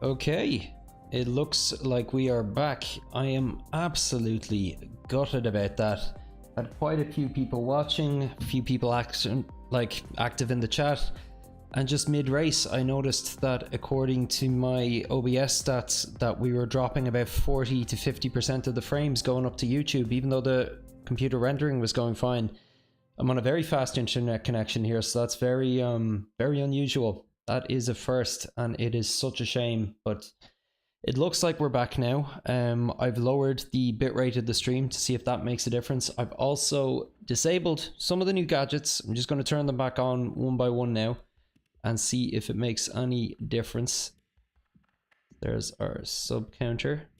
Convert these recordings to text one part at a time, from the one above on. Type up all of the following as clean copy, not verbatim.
Okay, it looks like we are back. I am absolutely gutted about that. Had quite a few people watching, a few people active in the chat, and just mid-race I noticed that according to my OBS stats that we were dropping about 40 to 50% of the frames going up to YouTube, even though the computer rendering was going fine. I'm on a very fast internet connection here, so that's very unusual. That is a first, and it is such a shame, but it looks like we're back now. I've lowered the bitrate of the stream to see if that makes a difference. I've also disabled some of the new gadgets. I'm just going to turn them back on one by one now and see if it makes any difference. There's our sub counter.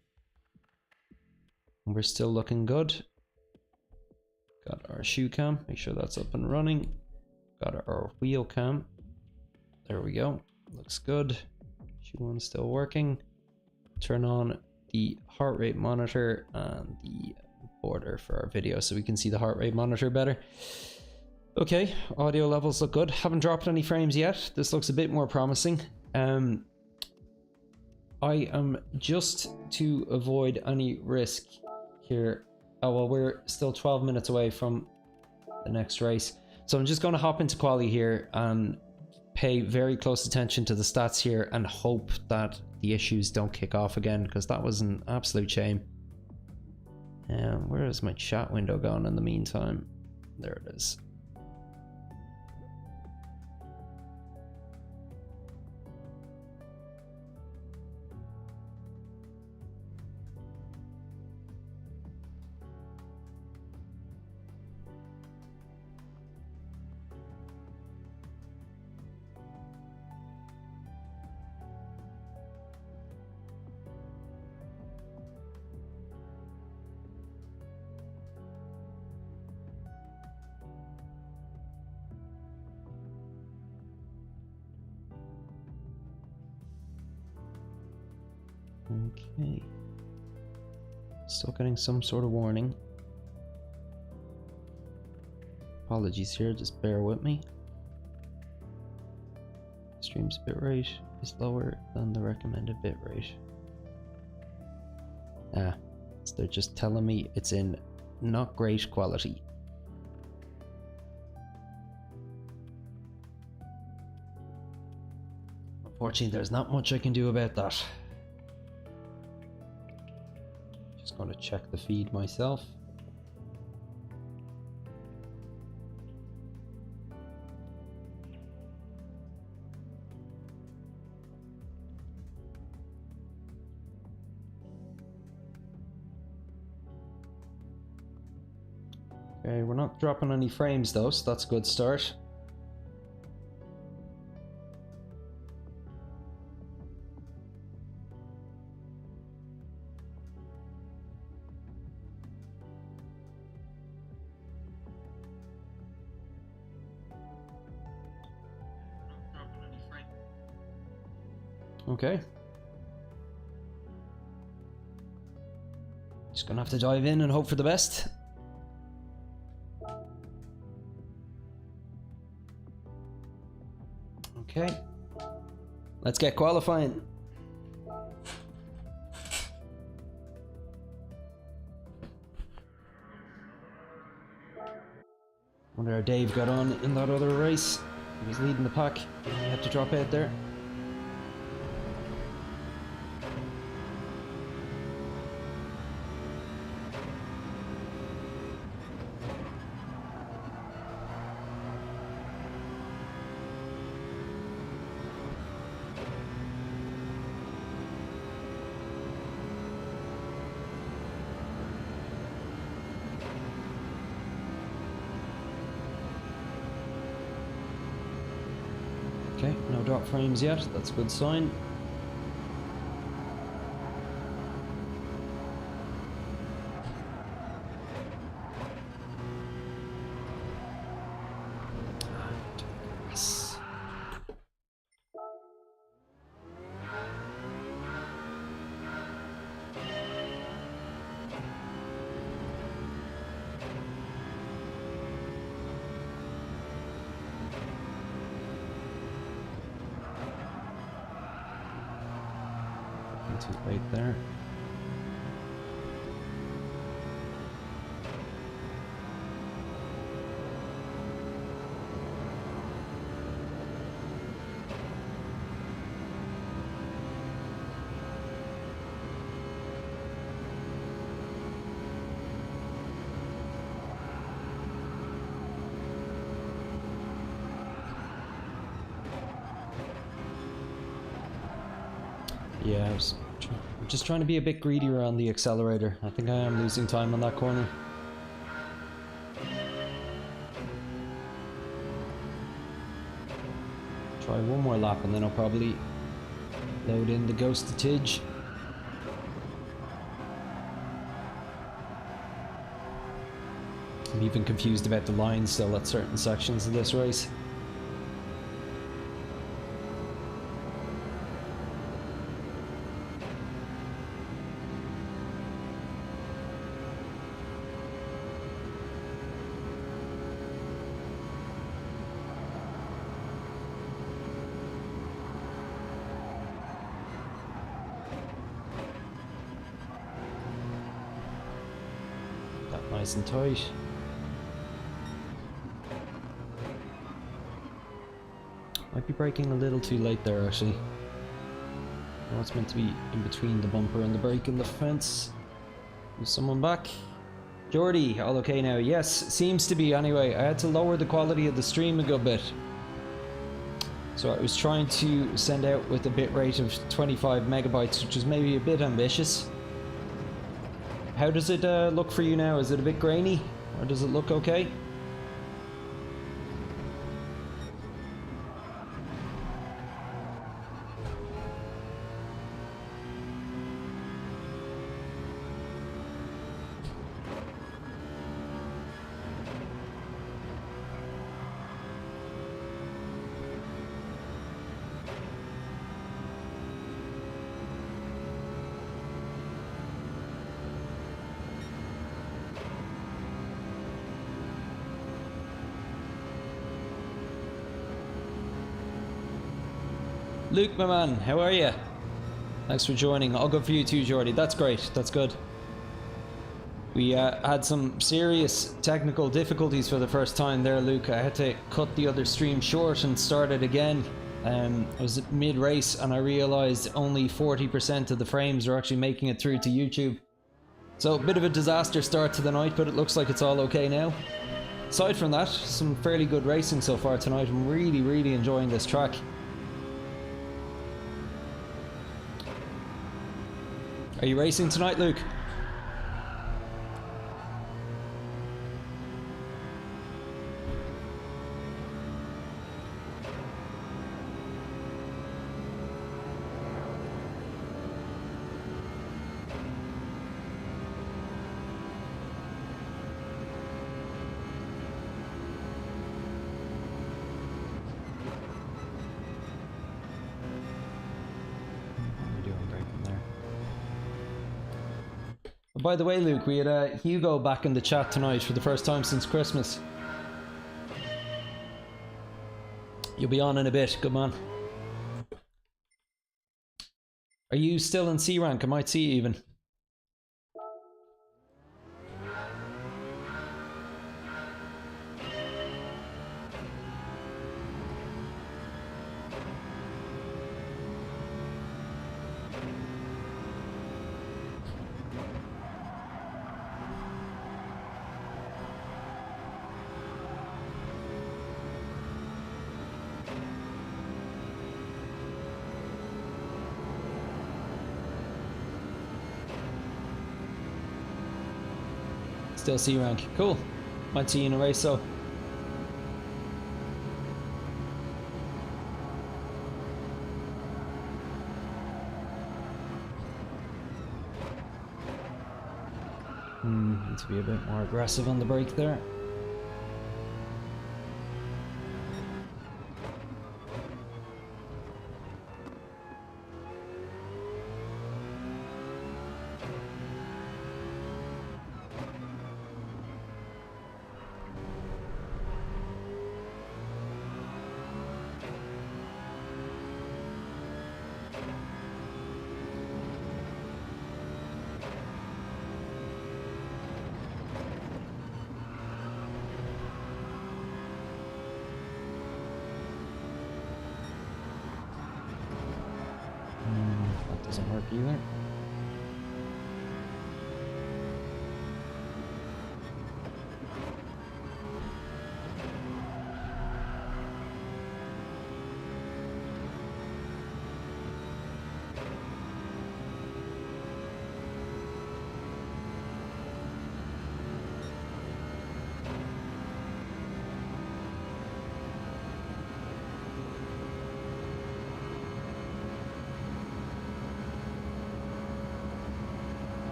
We're still looking good. Got our shoe cam, make sure that's up and running. Got our wheel cam. There we go, looks good. Shoe one's still working. Turn on the heart rate monitor and the border for our video so we can see the heart rate monitor better. Okay, audio levels look good. Haven't dropped any frames yet. This looks a bit more promising. I am just to avoid any risk here. Oh, well, we're still 12 minutes away from the next race. So I'm just going to hop into quali here and pay very close attention to the stats here and hope that the issues don't kick off again, because that was an absolute shame. Where is my chat window gone in the meantime? There it is. Okay, still getting some sort of warning. Apologies here, just bear with me. Stream's bitrate is lower than the recommended bitrate. So they're just telling me it's in not great quality. Unfortunately, there's not much I can do about that. Just going to check the feed myself. Okay, we're not dropping any frames though, so that's a good start. Okay. Just gonna have to dive in and hope for the best. Okay. Let's get qualifying. Wonder how Dave got on in that other race. He was leading the pack and he had to drop out there. Okay, no drop frames yet, that's a good sign. Yes. Too late there. Yeah, I'm just trying to be a bit greedier on the accelerator. I think I am losing time on that corner. Try one more lap and then I'll probably load in the Ghost of Tidge. I'm even confused about the lines still at certain sections of this race. Nice and tight. Might be braking a little too late there actually. Oh, it's meant to be in between the bumper and the brake and the fence. Is someone back? Jordy, all okay now? Yes, seems to be anyway. I had to lower the quality of the stream a good bit. So I was trying to send out with a bit rate of 25 megabytes, which is maybe a bit ambitious. How does it look for you now? Is it a bit grainy? Or does it look okay? Luke, my man, how are you? Thanks for joining. All good for you too, Jordy. That's great. That's good. We had some serious technical difficulties for the first time there, Luke. I had to cut the other stream short and start it again. I was mid-race and I realized only 40% of the frames are actually making it through to YouTube. So a bit of a disaster start to the night, but it looks like it's all okay now. Aside from that, some fairly good racing so far tonight. I'm really enjoying this track. Are you racing tonight, Luke? By the way, Luke, we had Hugo back in the chat tonight for the first time since Christmas. You'll be on in a bit, good man. Are you still in C rank? I might see you even. Still C rank. Cool. Might see you in a race, so. Need to be a bit more aggressive on the brake there. either.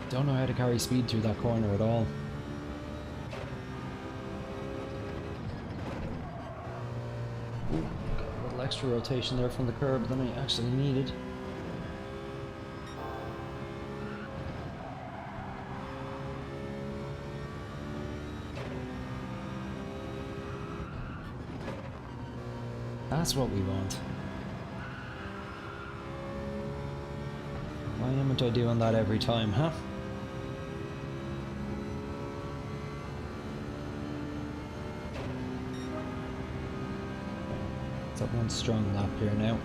Don't know how to carry speed through that corner at all. Ooh, got a little extra rotation there from the curb than I actually needed. That's what we want. Why am I doing that every time, huh? It's that one strong lap here now.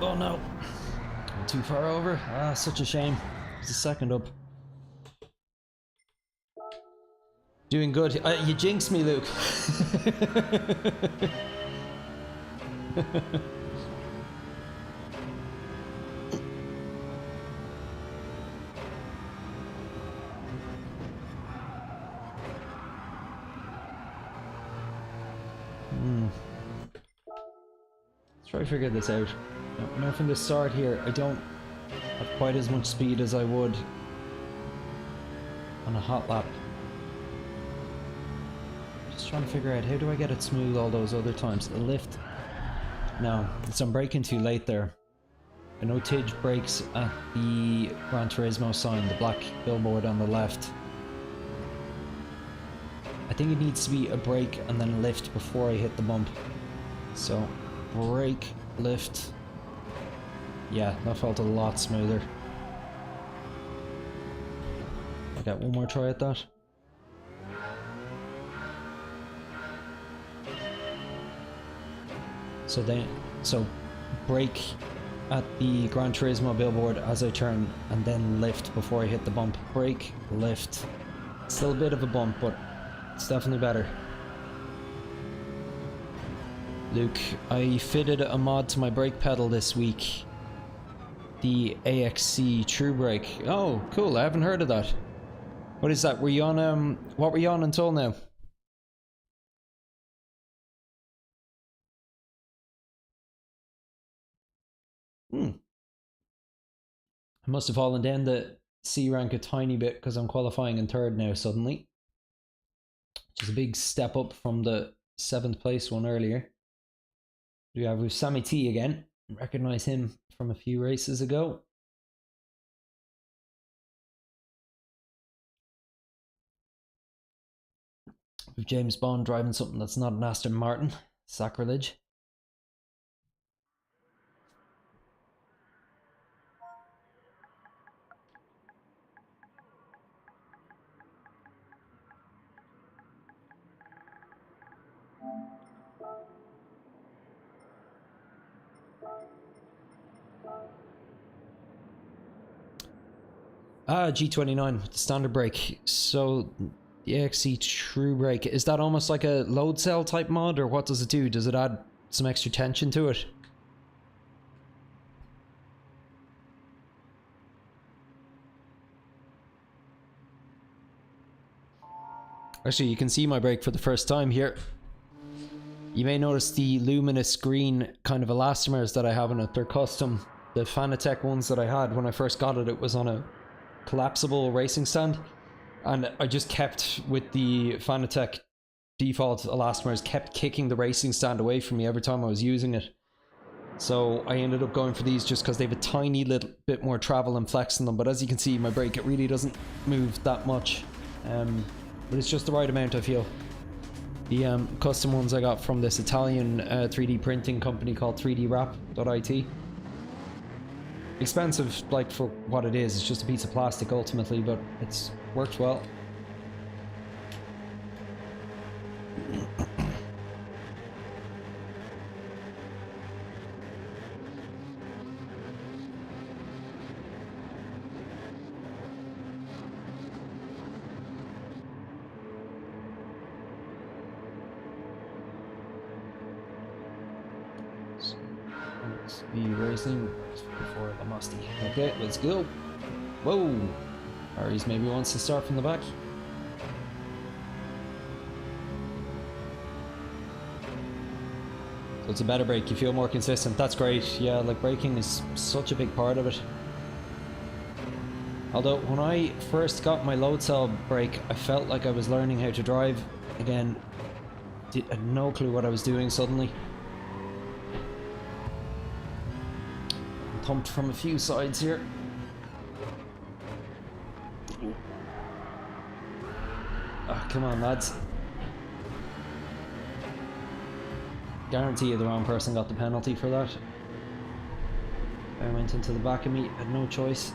Oh no, I'm too far over. Ah, such a shame. It's a second up. Doing good. You jinxed me, Luke. Let's try to figure this out. Now from the start here, I don't have quite as much speed as I would on a hot lap. Just trying to figure out how do I get it smooth all those other times. A lift. No, so I'm braking too late there. I know Tidge brakes at the Gran Turismo sign, the black billboard on the left. I think it needs to be a brake and then a lift before I hit the bump. So, brake, lift. Yeah, that felt a lot smoother. I got one more try at that. So brake at the Gran Turismo billboard as I turn, and then lift before I hit the bump. Brake, lift. Still a bit of a bump, but it's definitely better. Luke, I fitted a mod to my brake pedal this week. The AXC True Brake. Oh, cool, I haven't heard of that. What is that? Were you on, what were you on until now? I must have fallen down the C rank a tiny bit because I'm qualifying in third now suddenly. Which is a big step up from the 7th place one earlier. We have with Sammy T again. Recognize him from a few races ago. With James Bond driving something that's not an Aston Martin. Sacrilege. G29 with the standard brake. So the XC True Brake, is that almost like a load cell type mod, or what does it do? Does it add some extra tension to it? Actually, you can see my brake for the first time here. You may notice the luminous green kind of elastomers that I have in it. They're custom. The Fanatec ones that I had when I first got it, it was on a collapsible racing stand. And I just kept, with the Fanatec default elastomers, kept kicking the racing stand away from me every time I was using it. So I ended up going for these just because they have a tiny little bit more travel and flex in them. But as you can see, my brake, it really doesn't move that much. But it's just the right amount, I feel. The custom ones I got from this Italian 3D printing company called 3dwrap.it. Expensive, like, for what it is. It's just a piece of plastic ultimately, but it's worked well. FFB Racing before the musty. Okay, let's go. Whoa! Aries maybe wants to start from the back. So it's a better brake, you feel more consistent. That's great. Yeah, like, braking is such a big part of it. Although when I first got my load cell brake, I felt like I was learning how to drive again. I had no clue what I was doing suddenly. Thumped from a few sides here. Oh, come on, lads. Guarantee you the wrong person got the penalty for that. I went into the back of me, had no choice.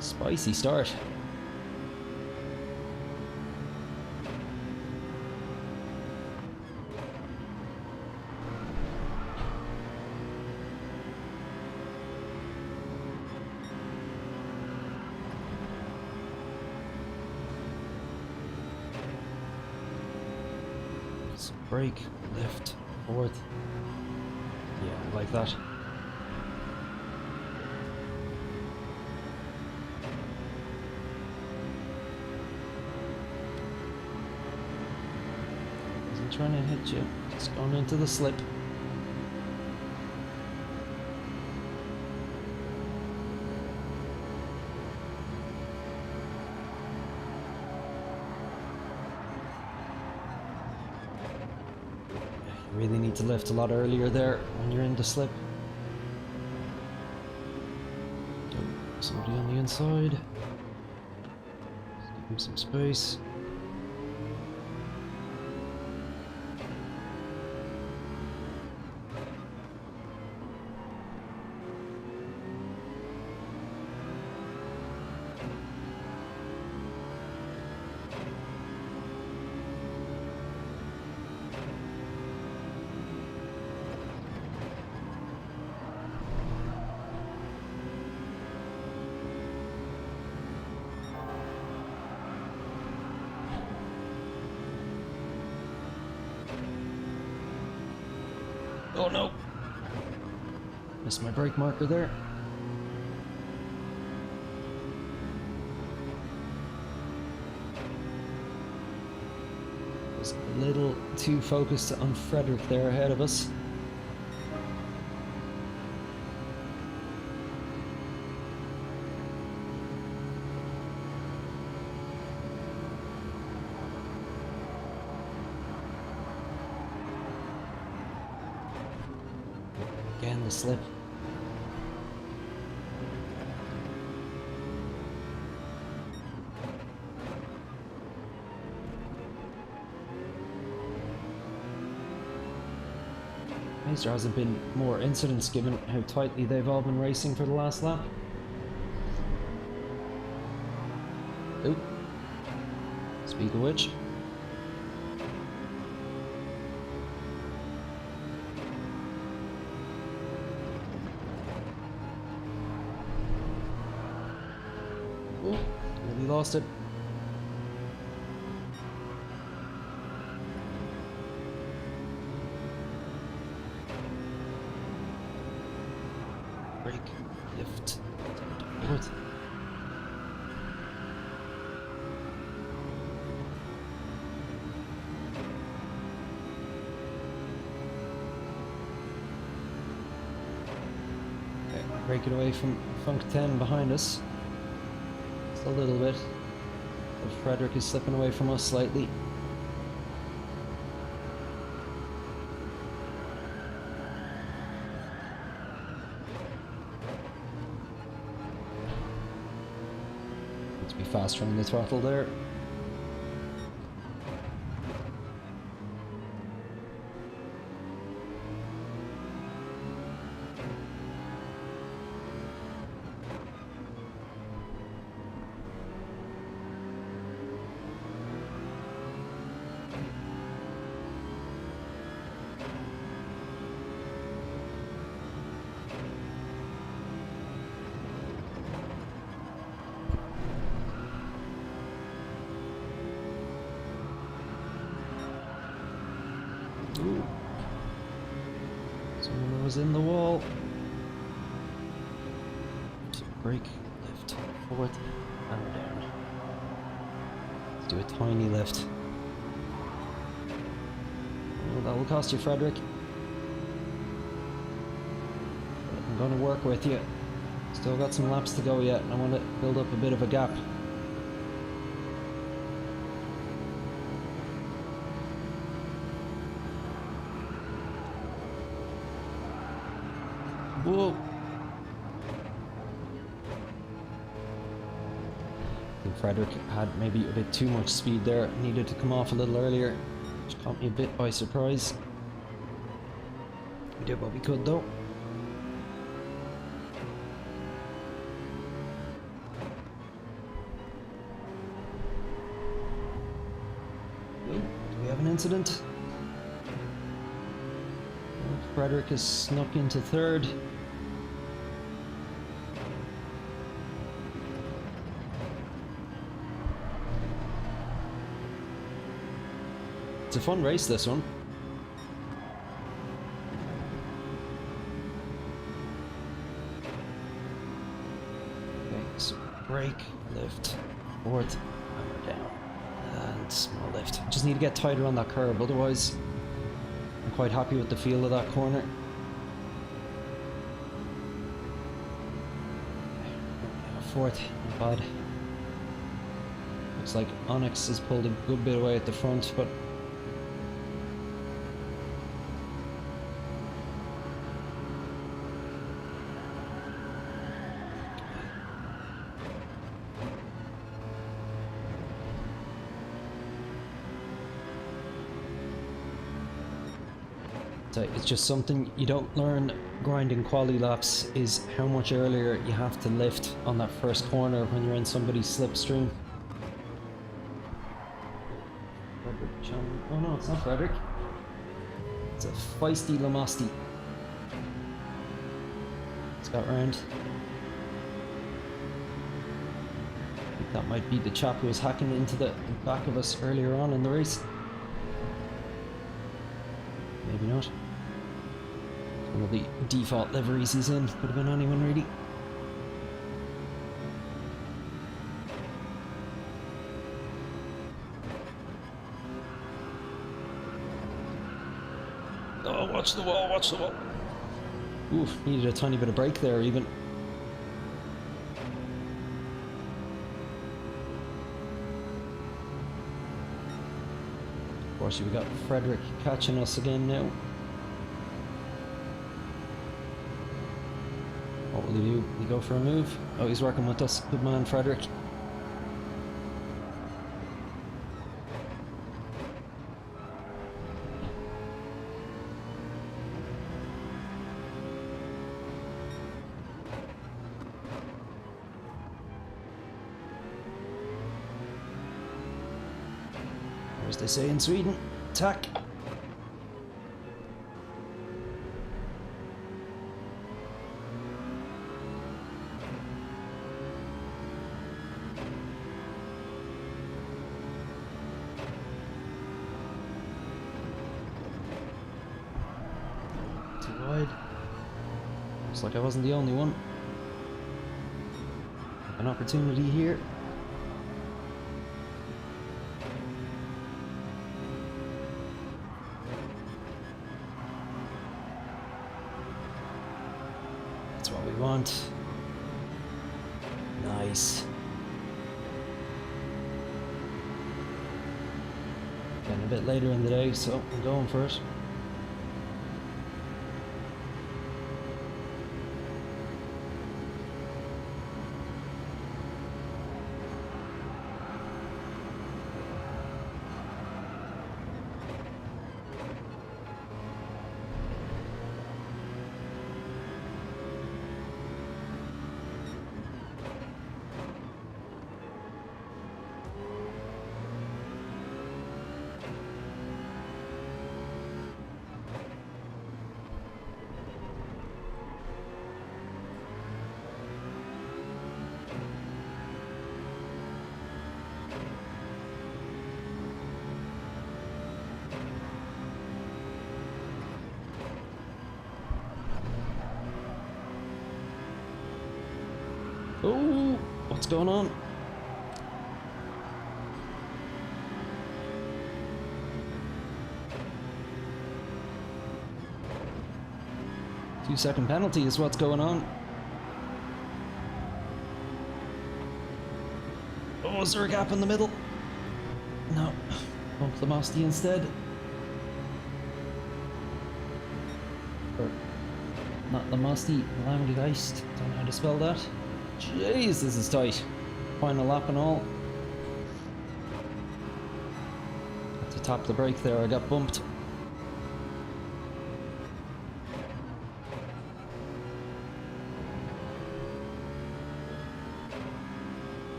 Spicy start. Brake, left, forward. Yeah, like that. Wasn't trying to hit you, just going into the slip. Really need to lift a lot earlier there when you're in the slip. Somebody on the inside. Just give him some space. Oh no! Missed my brake marker there. Was a little too focused on Frederick there ahead of us. Again, the slip. There hasn't been more incidents given how tightly they've all been racing for the last lap. Oh. Speak of which. lost it. Brake, lift, forward. Okay, break it away from Funk 10 behind us. Just a little bit. So Frederick is slipping away from us slightly. Be faster on the throttle there. Ooh. Someone was in the wall. So brake, lift, forward, and down. Let's do a tiny lift. Oh, that will cost you, Frederick. But I'm going to work with you. Still got some laps to go yet, and I want to build up a bit of a gap. Whoa! I think Frederick had maybe a bit too much speed there. Needed to come off a little earlier, which caught me a bit by surprise. We did what we could though. Oh, do we have an incident? Frederick has snuck into third. It's a fun race, this one. Okay, so brake, lift, forward, hammer down, and small lift. Just need to get tighter on that curve, otherwise I'm quite happy with the feel of that corner. Fourth, not bad. Looks like Onyx has pulled a good bit away at the front, but it's just something you don't learn grinding quali laps, is how much earlier you have to lift on that first corner when you're in somebody's slipstream. Oh no, it's not Frederick. It's a feisty Lamasti. It's got round. I think that might be the chap who was hacking into the back of us earlier on in the race. Maybe not. One of the default liveries he's in. Could have been anyone really. Oh, watch the wall, watch the wall. Oof, needed a tiny bit of brake there even. Of course, we got Frederick catching us again now. What will he do? Will he go for a move? Oh, he's working with us. Good man, Frederick. As they say in Sweden, tack. Looks like I wasn't the only one. An opportunity here. That's what we want. Nice. Getting a bit later in the day, so I'm going for it. Oh, what's going on? Two-second penalty is what's going on. Oh, is there a gap in the middle? No. Bump the Mosty instead. Or, not the Mosty, Geist. Don't know how to spell that. Jeez, this is tight. Final lap and all. At the top of the brake there, I got bumped.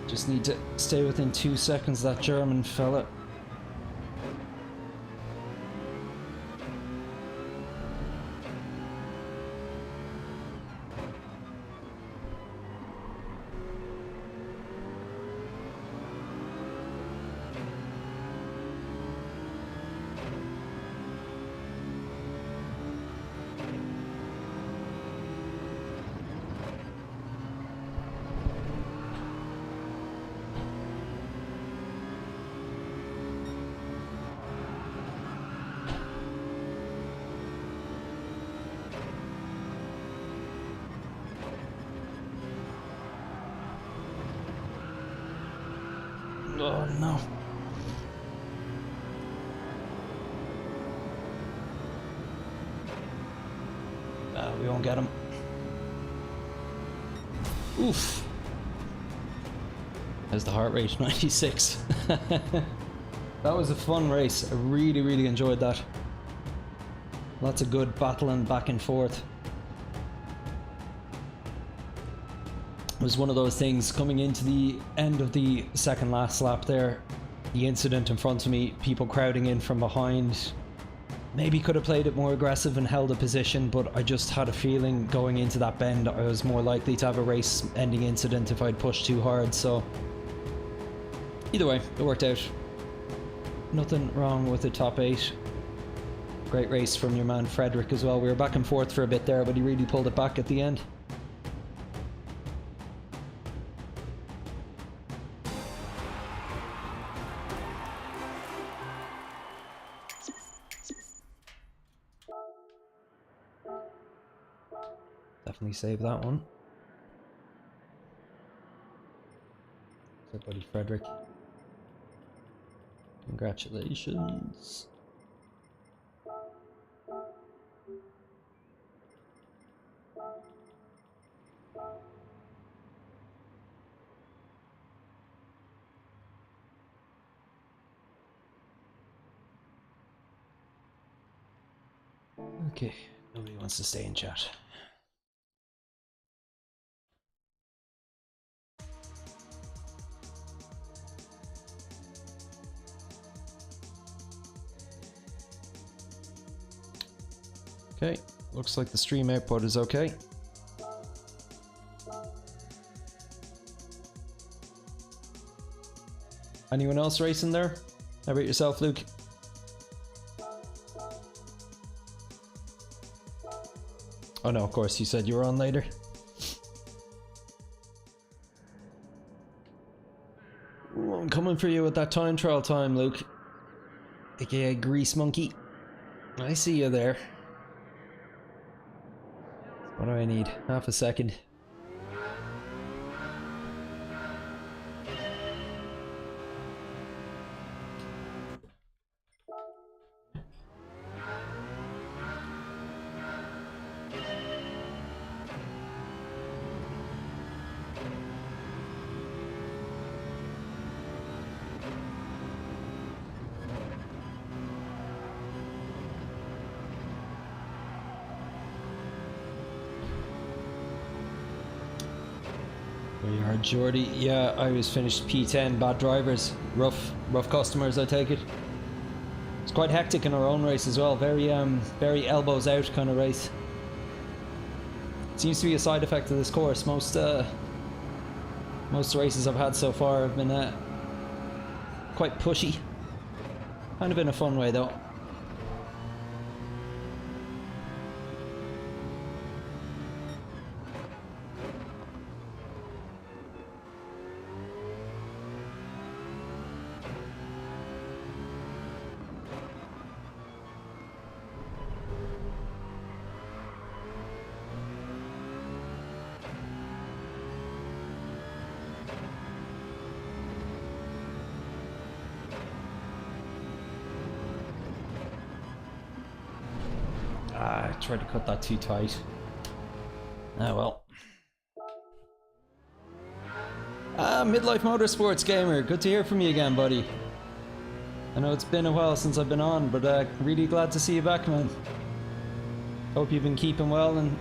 Just need to stay within 2 seconds of that German fella. Oh no. We won't get him. Oof. There's the heart rate, 96. That was a fun race. I really enjoyed that. Lots of good battling back and forth. It was one of those things coming into the end of the second last lap there. The incident in front of me, people crowding in from behind. Maybe could have played it more aggressive and held a position, but I just had a feeling going into that bend I was more likely to have a race-ending incident if I'd pushed too hard, so... Either way, it worked out. Nothing wrong with the top 8. Great race from your man Frederick as well. We were back and forth for a bit there, but he really pulled it back at the end. Definitely save that one. What's up, buddy Frederick? Congratulations. Okay, nobody wants to stay in chat. Okay, looks like the stream output is okay. Anyone else racing there? How about yourself, Luke? Oh no, of course, you said you were on later. Ooh, I'm coming for you with that time trial time, Luke. AKA Grease Monkey. I see you there. What do I need? Half a second. There you are, Jordy. Yeah, I was finished P10. Bad drivers, rough customers. I take it. It's quite hectic in our own race as well. Very elbows out kind of race. Seems to be a side effect of this course. Most races I've had so far have been quite pushy. Kind of in a fun way though. I tried to cut that too tight. Ah well. Midlife Motorsports Gamer, good to hear from you again, buddy. I know it's been a while since I've been on, but really glad to see you back, man. Hope you've been keeping well, and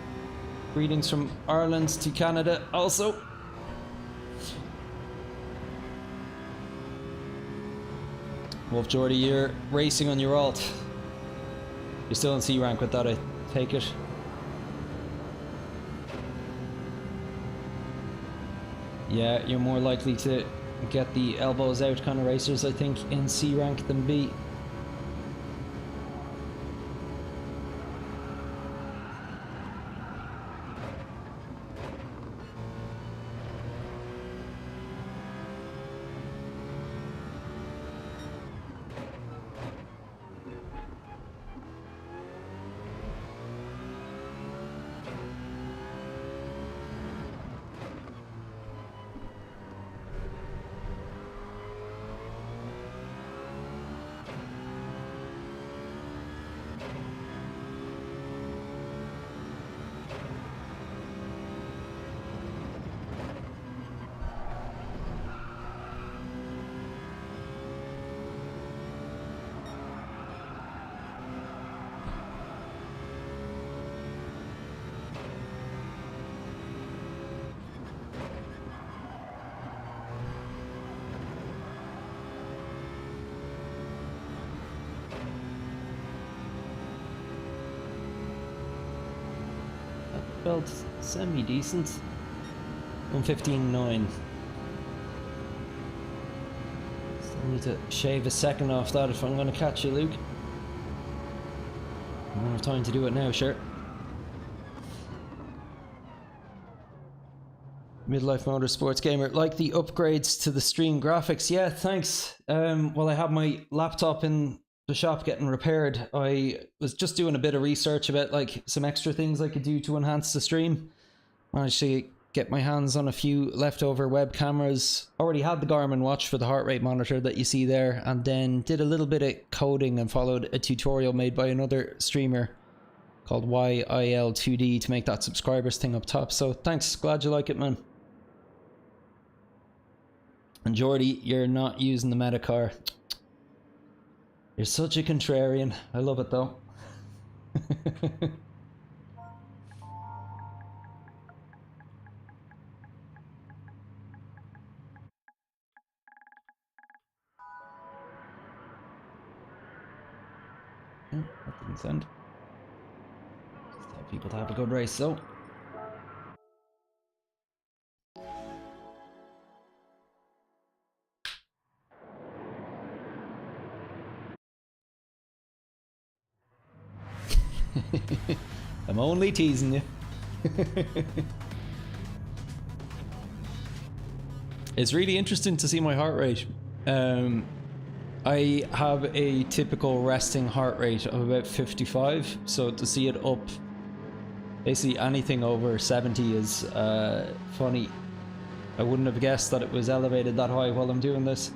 greetings from Ireland to Canada also. Wolf Jordy, you're racing on your alt. You're still in C rank with that, I take it. Yeah, you're more likely to get the elbows out kind of racers, I think, in C rank than B. Felt semi-decent. 1:15.9. Still need to shave a second off that if I'm going to catch you, Luke. I don't have time to do it now, sure. Midlife Motorsports Gamer, like the upgrades to the stream graphics. Yeah, thanks. Well, I have my laptop in the shop getting repaired. I was just doing a bit of research about like some extra things I could do to enhance the stream. Managed to get my hands on a few leftover web cameras. Already had the Garmin watch for the heart rate monitor that you see there, and then did a little bit of coding and followed a tutorial made by another streamer called YIL2D to make that subscribers thing up top. So thanks, glad you like it, man. And Jordy, you're not using the Metacar. You're such a contrarian. I love it though. Oh, that didn't send. Just tell people to have a good race, so. I'm only teasing you. It's really interesting to see my heart rate. I have a typical resting heart rate of about 55, so to see it up basically anything over 70 is funny. I wouldn't have guessed that it was elevated that high while I'm doing this.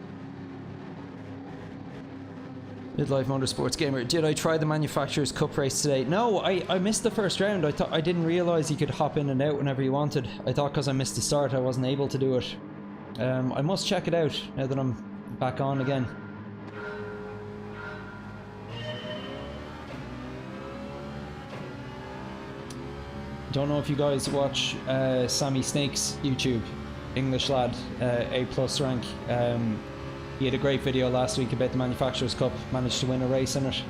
Midlife Motorsports Gamer, did I try the Manufacturers Cup race today? No, I missed the first round. I didn't realize you could hop in and out whenever you wanted. I thought because I missed the start I wasn't able to do it. I must check it out now that I'm back on again. Don't know if you guys watch Sammy Snake's YouTube, English lad, A+ rank. He had a great video last week about the Manufacturers Cup, managed to win a race in it.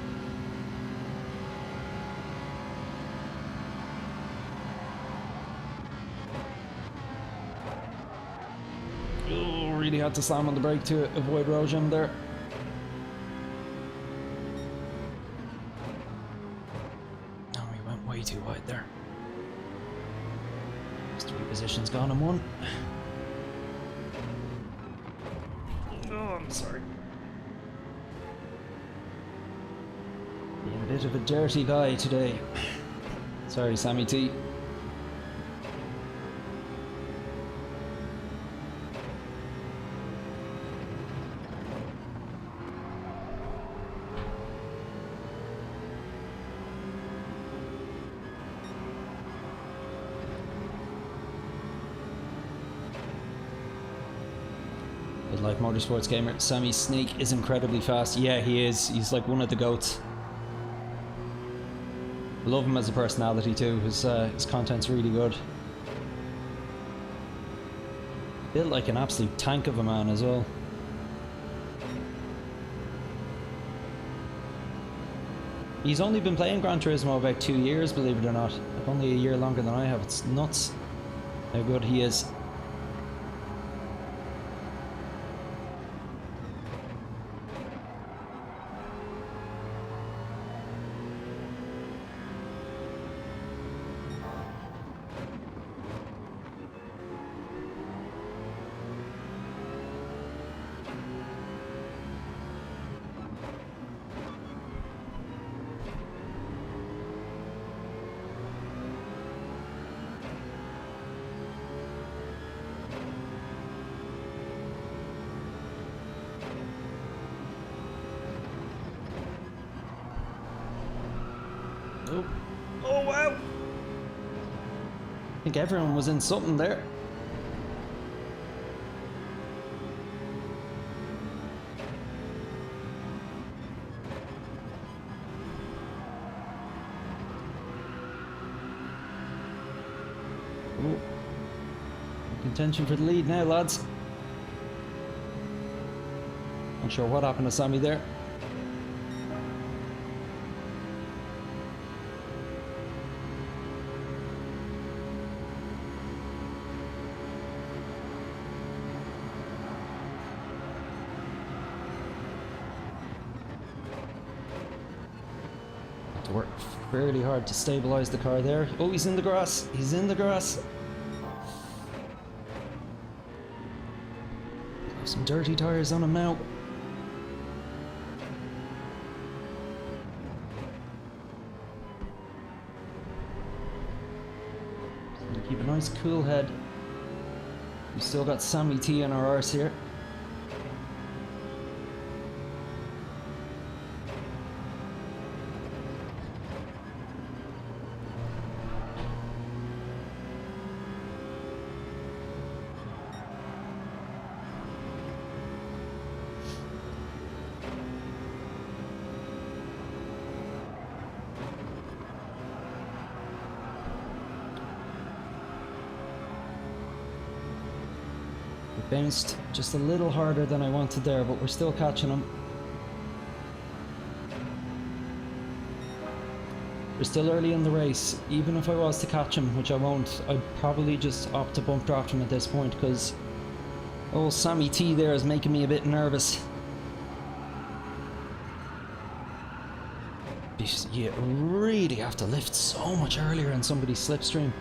Oh, really had to slam on the brake to avoid Rojam there. Oh, he went way too wide there. There's 3 positions gone in 1. Oh, I'm sorry. Being a bit of a dirty guy today. Sorry, Sammy T. Like Motorsports Gamer, Sammy Snake is incredibly fast. Yeah, he is. He's like one of the goats. I love him as a personality too. His content's really good. Built like an absolute tank of a man as well. He's only been playing Gran Turismo about 2 years, believe it or not. Like only a year longer than I have. It's nuts how good he is. Oh wow! I think everyone was in something there. Ooh. Contention for the lead now, lads. Not sure what happened to Sammy there. Work fairly hard to stabilize the car there. Oh, he's in the grass. He's in the grass. Got some dirty tires on him now. So keep a nice cool head. We've still got Sammy T on our arse here. Bounced just a little harder than I wanted there, but we're still catching him. We're still early in the race. Even if I was to catch him, which I won't, I'd probably just opt to bump draft him at this point, because old Sammy T there is making me a bit nervous. You really have to lift so much earlier in somebody's slipstream.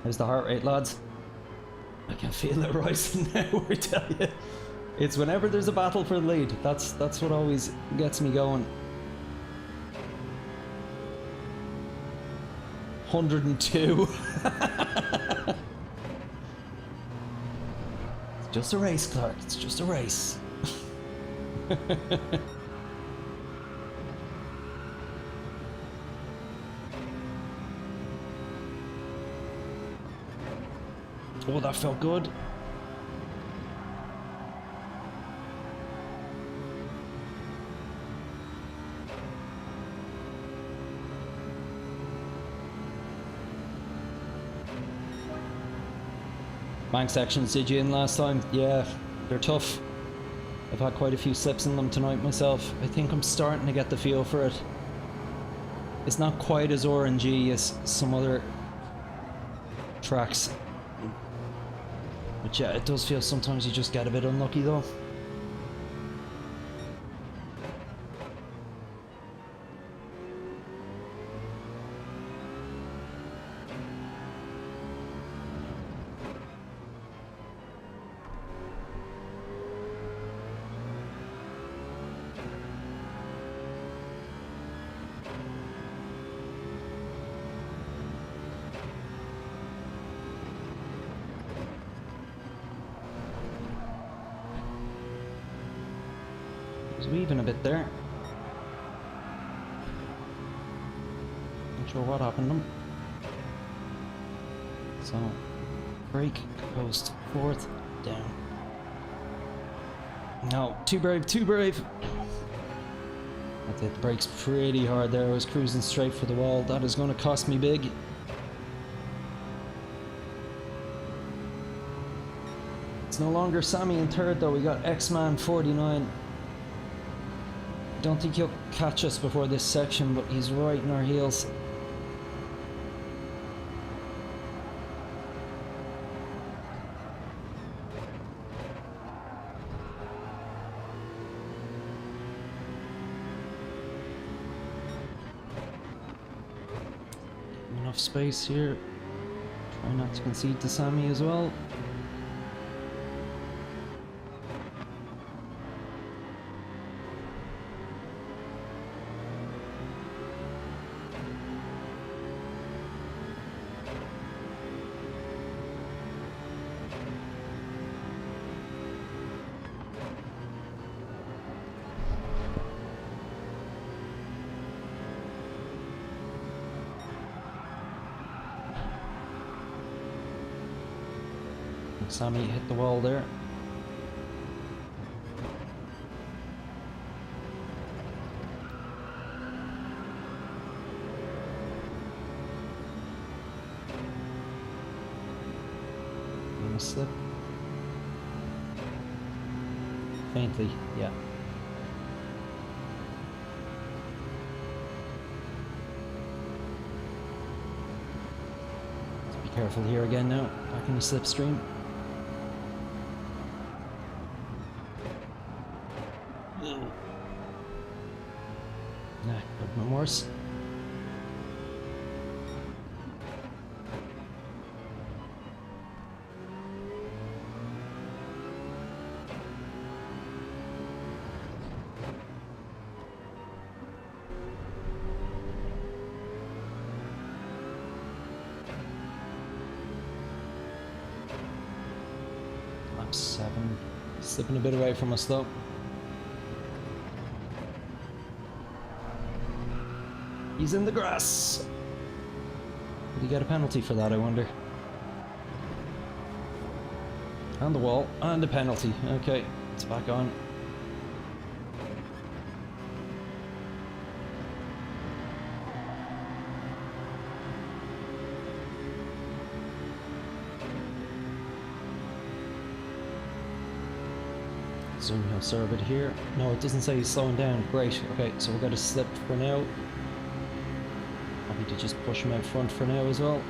How's the heart rate, lads? I can feel it rising now, I tell you. It's whenever there's a battle for the lead. That's what always gets me going. 102. It's just a race, Clark. It's just a race. Oh, that felt good. Bank sections did you in last time? Yeah, they're tough. I've had quite a few slips in them tonight myself. I think I'm starting to get the feel for it. It's not quite as orangey as some other tracks. But yeah, it does feel sometimes you just get a bit unlucky though. Weaving a bit there. Not sure what happened to him. So, brake goes to fourth, down. No, too brave, too brave. I hit the brakes pretty hard there. I was cruising straight for the wall. That is going to cost me big. It's no longer Sammy in third though. We got X-Man 49. Don't think he'll catch us before this section, but he's right in our heels. Enough space here. Try not to concede to Sammy as well. Sammy hit the wall there. And a slip. Faintly, yeah. Let's be careful here again now. Back in the slipstream. Worse. Lap 7. Slipping a bit away from us though. He's in the grass. Did he get a penalty for that, I wonder? And the wall, and the penalty. Okay, it's back on. Zoom, he'll serve it here. No, it doesn't say he's slowing down. Great. Okay, so we've got a slip for now. Happy to just push him out front for now as well.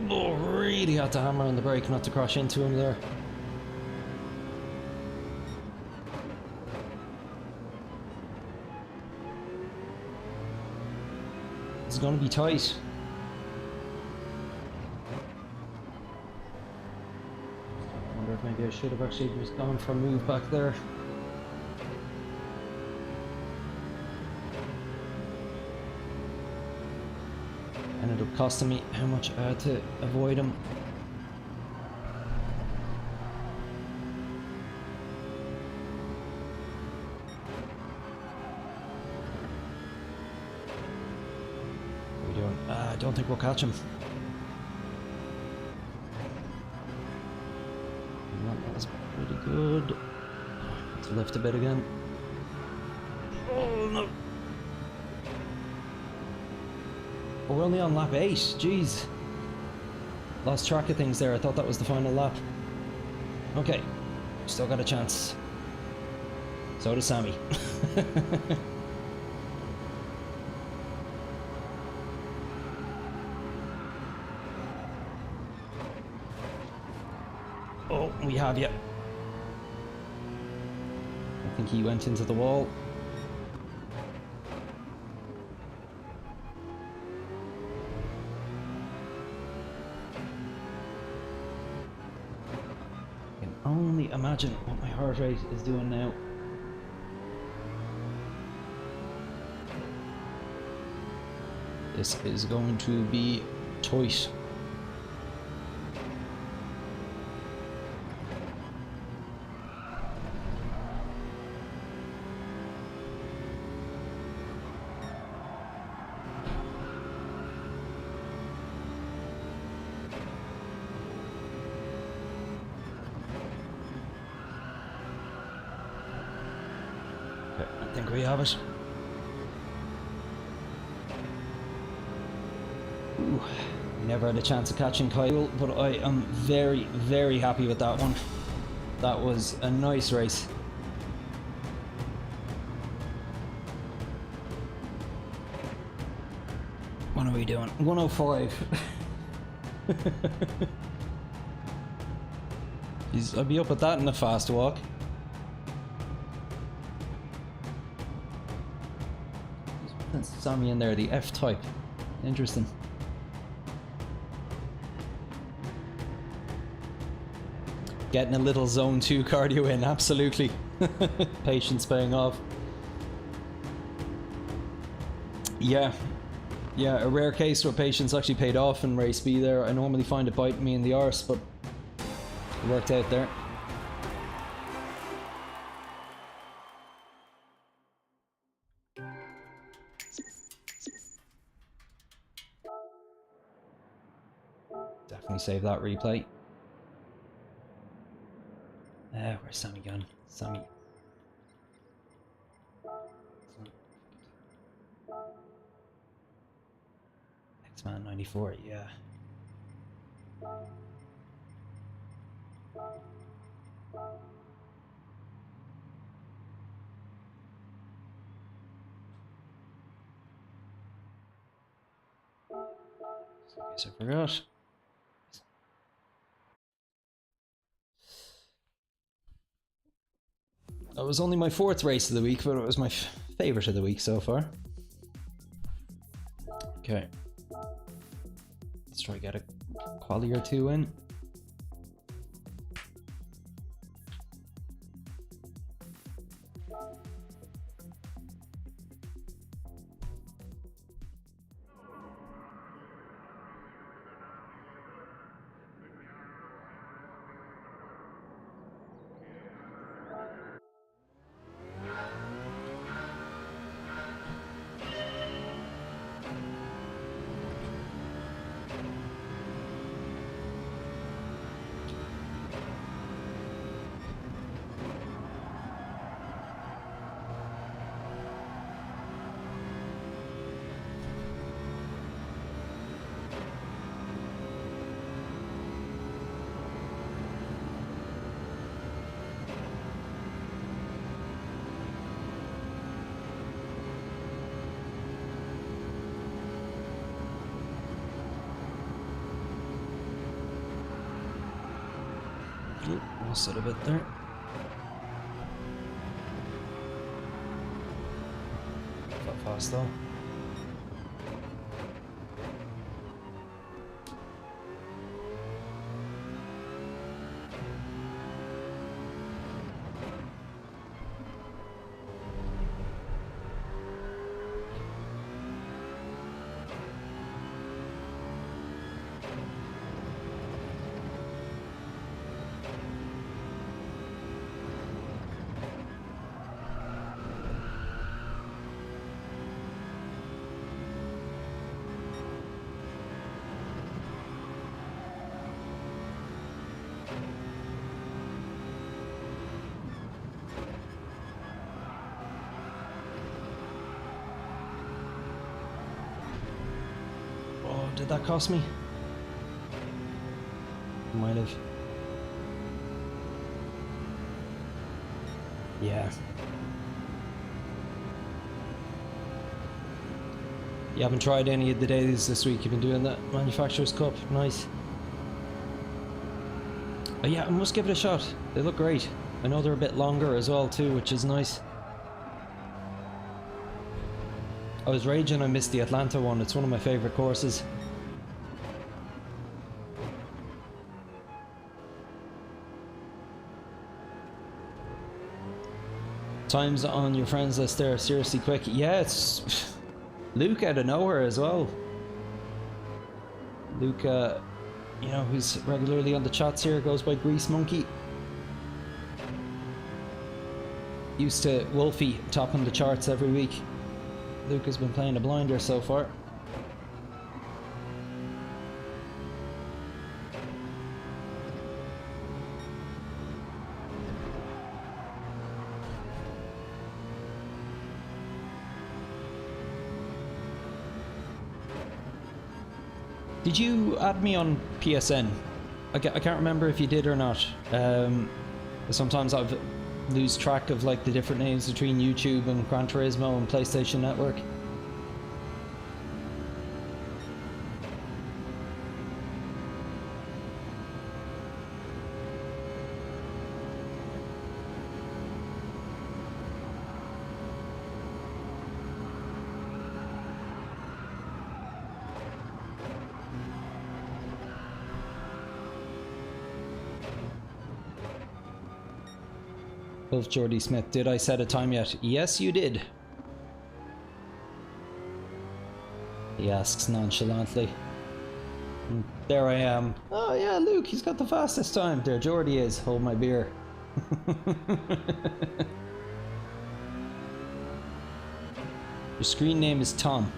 Oh, really had to hammer on the brake not to crash into him there. It's going to be tight. I wonder if maybe I should have actually just gone for a move back there. Ended up costing me how much I had to avoid him. What are we doing? I don't think we'll catch him. That was pretty good. Let's lift a bit again. Oh no! Oh, we're only on lap 8, jeez. Lost track of things there, I thought that was the final lap. Okay, still got a chance. So does Sammy. Oh, we have you. I think he went into the wall. Only imagine what my heart rate is doing now. This is going to be tight. I think we have it. Ooh, never had a chance of catching Kyle, but I am very, very happy with that one. That was a nice race. What are we doing? 105. Jeez, I'd be up at that in a fast walk. Sammy in there, the F-type. Interesting. Getting a little zone 2 cardio in, absolutely. Patience paying off. Yeah, a rare case where patience actually paid off in race B there. I normally find it biting me in the arse, but it worked out there. Definitely save that replay. Where's Sammy gone? Sammy. X-Man 94, yeah. I guess I forgot. It was only my 4th race of the week, but it was my favourite of the week so far. Okay. Let's try to get a quali or 2 in. Oop, lost it a bit there. Not fast though. Did that cost me? Might have. Yeah. You haven't tried any of the days this week. You've been doing that Manufacturers Cup. Nice. Oh yeah, I must give it a shot. They look great. I know they're a bit longer as well too, which is nice. I was raging I missed the Atlanta one. It's one of my favorite courses. Times on your friends list there, seriously quick. Yeah, it's Luke out of nowhere as well. Luke, you know, who's regularly on the chats here, goes by Grease Monkey. Used to Wolfie topping the charts every week. Luke has been playing a blinder so far. Did you add me on PSN? I can't remember if you did or not. Sometimes I lose track of like the different names between YouTube and Gran Turismo and PlayStation Network. Of Jordy Smith, did I set a time yet? Yes, you did. He asks nonchalantly. And there I am. Oh yeah, Luke, he's got the fastest time. There Jordy is. Hold my beer. Your screen name is Tom.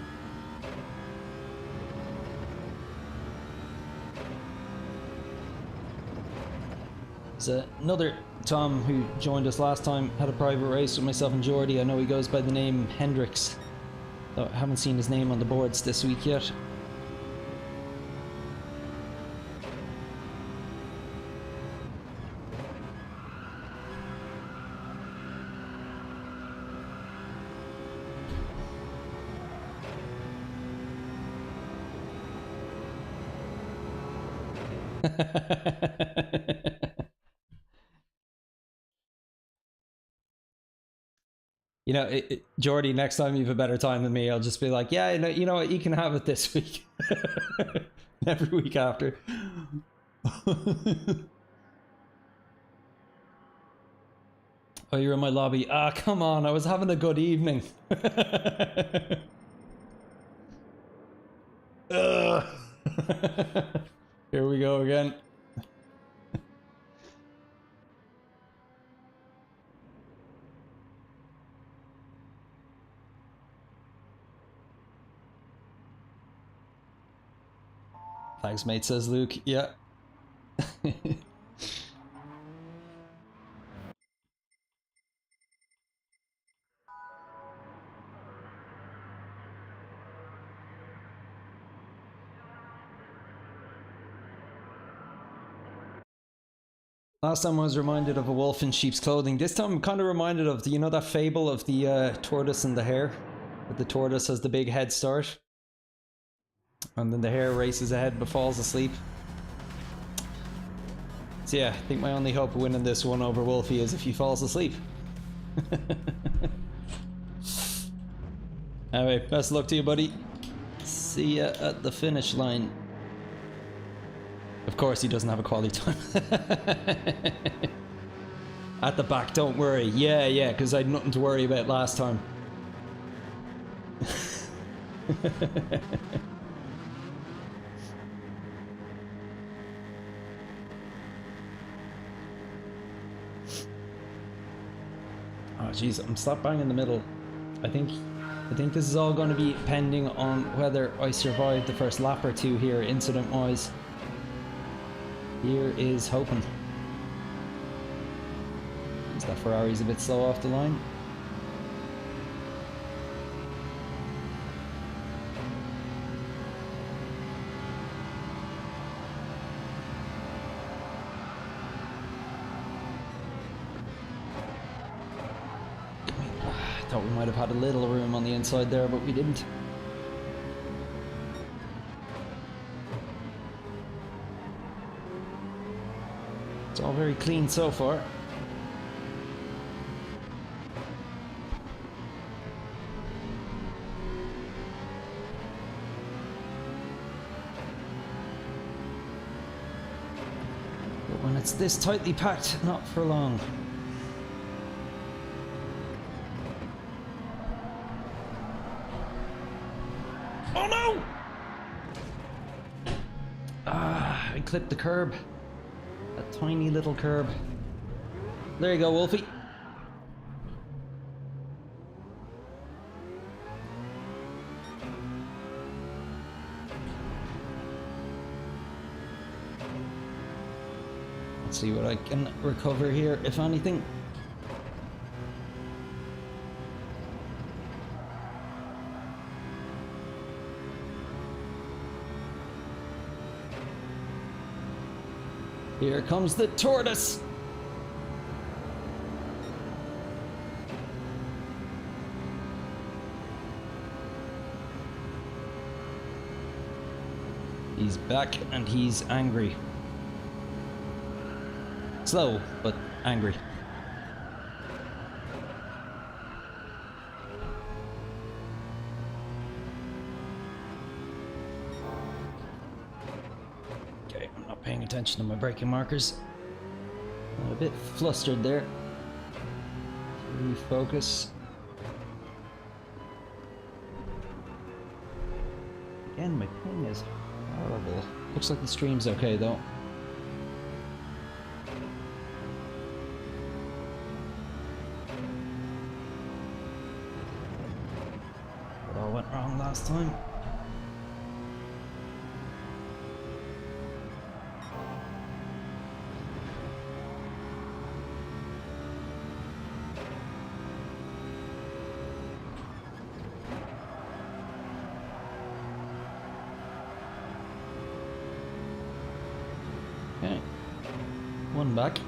There's another Tom who joined us last time, had a private race with myself and Jordy. I know he goes by the name Hendrix. Though I haven't seen his name on the boards this week yet. You know, Jordy, next time you have a better time than me, I'll just be like, yeah, you know what, you can have it this week. Every week after. Oh, you're in my lobby. Ah, come on, I was having a good evening. Here we go again. Thanks, mate, says Luke. Yeah. Last time I was reminded of a wolf in sheep's clothing. This time I'm kind of reminded of, you know that fable of the tortoise and the hare? That the tortoise has the big head start. And then the hare races ahead but falls asleep. So yeah, I think my only hope of winning this one over Wolfie is if he falls asleep. Anyway, best of luck to you, buddy. See ya at the finish line. Of course he doesn't have a quality time. At the back, don't worry. Yeah, because I had nothing to worry about last time. Oh jeez, I'm slap bang in the middle. I think this is all going to be pending on whether I survive the first lap or two here, incident-wise. Here is hoping. Is that Ferrari's a bit slow off the line? Thought we might have had a little room on the inside there, but we didn't. It's all very clean so far. But when it's this tightly packed, not for long. I clipped the curb. A tiny little curb. There you go, Wolfie. Let's see what I can recover here, if anything. Here comes the tortoise! He's back and he's angry. Slow, but angry. Paying attention to my braking markers. I'm a bit flustered there. Refocus. Again, my ping is horrible. Looks like the stream's okay though. What all went wrong last time? Okay, one back.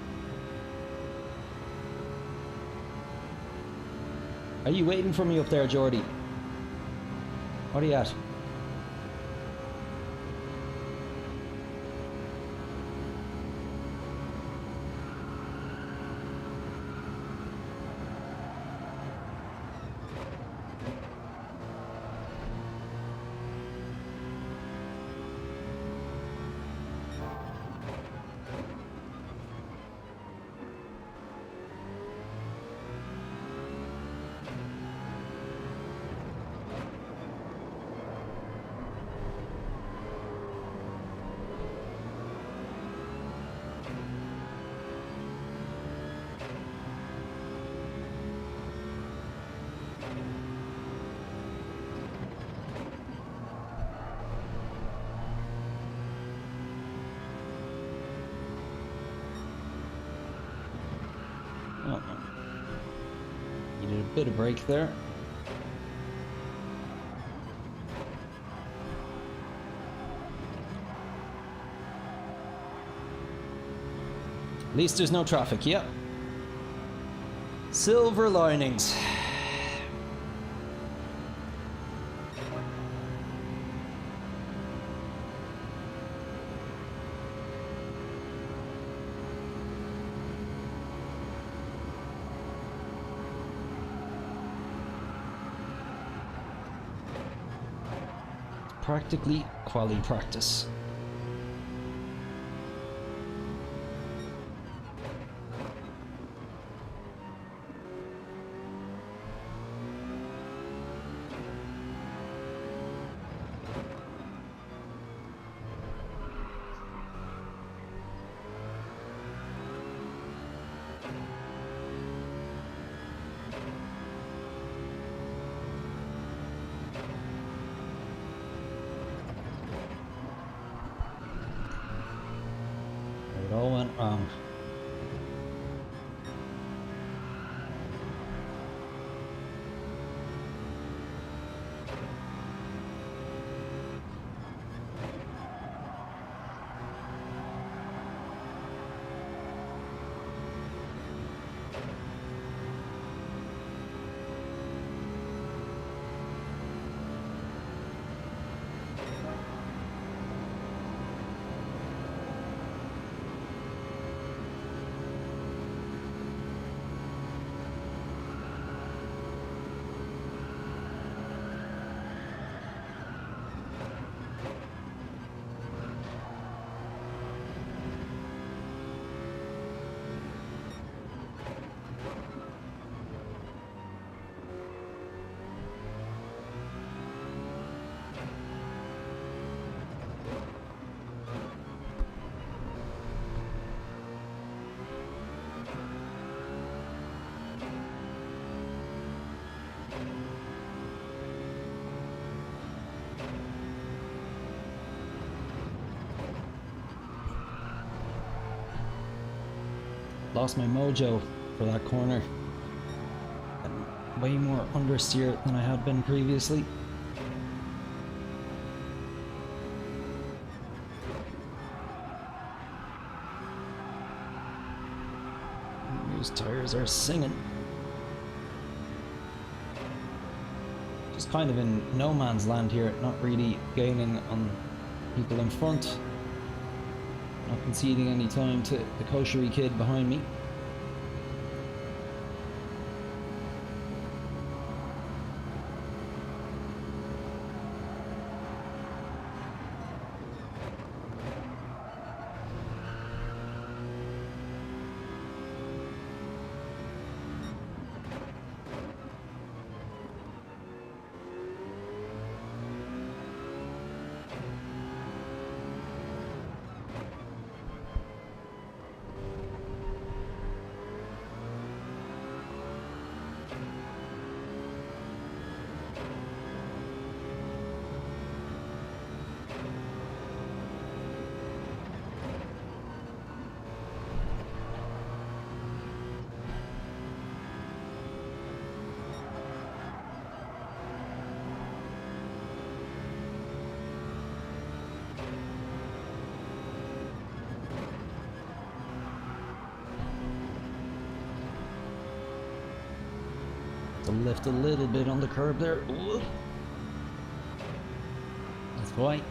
Are you waiting for me up there, Jordy? What are you at? Oh, needed a bit of brake there. At least there's no traffic, yep. Silver linings. practically quali practice. It all went wrong. Lost my mojo for that corner. And way more understeer than I had been previously. These tires are singing. Just kind of in no man's land here, not really gaining on people in front. Not conceding any time to the koshery kid behind me. To lift a little bit on the curb there. Ooh. That's why.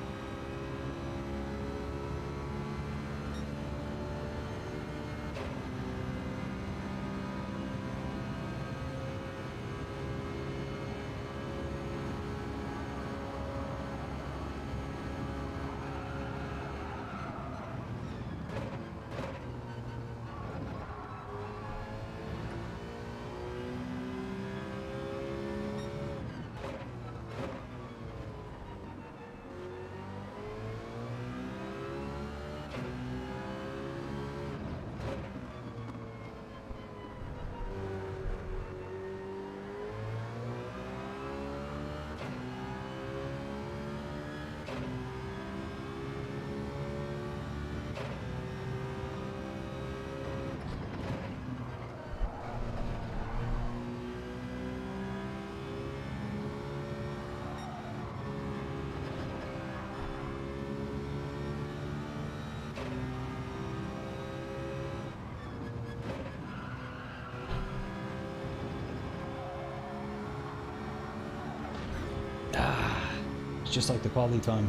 It's just like the quality time.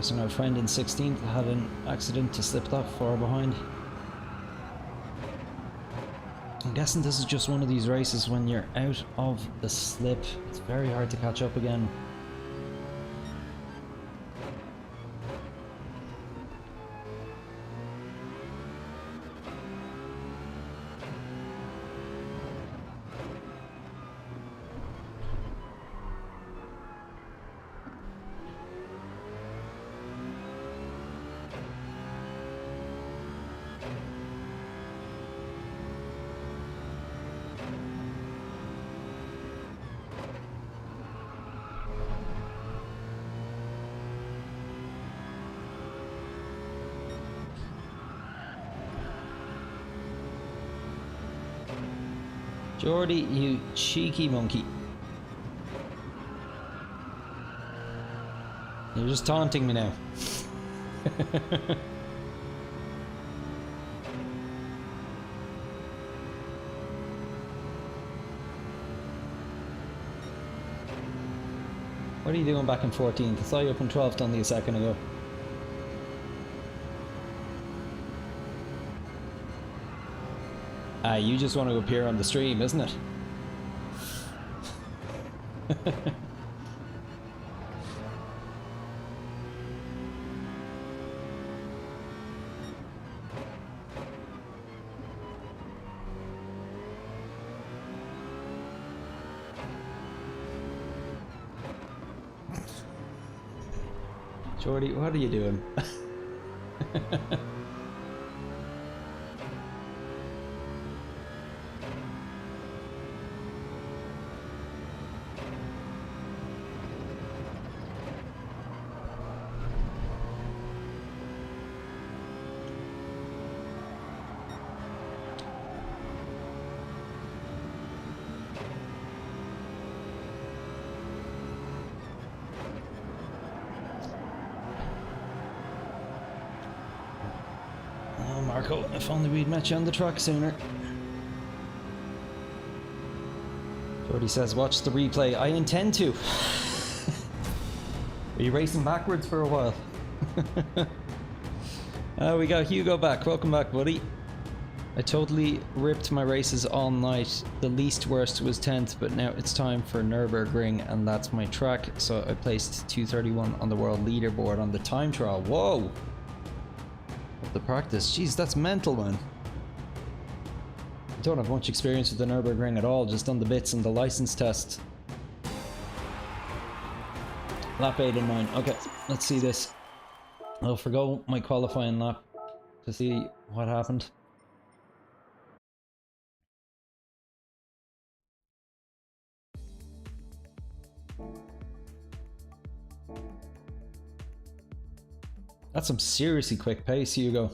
Racing our friend in 16th had an accident to slip that far behind. I'm guessing this is just one of these races when you're out of the slip. It's very hard to catch up again. Jordy, you cheeky monkey. You're just taunting me now. What are you doing back in 14th? I saw you up in 12th only a second ago. You just want to appear on the stream, isn't it? Jordy, what are you doing? Marco, if only we'd met you on the track sooner. Jordy says, watch the replay. I intend to. Are you racing backwards for a while? We got Hugo back. Welcome back, buddy. I totally ripped my races all night. The least worst was 10th, but now it's time for Nürburgring, and that's my track. So I placed 231 on the world leaderboard on the time trial. Whoa! The practice, jeez, that's mental, man. I don't have much experience with the Nürburgring at all, just done the bits and the license test. Lap 8 and 9. Okay, let's see this. I'll forgo my qualifying lap to see what happened. That's some seriously quick pace, Hugo.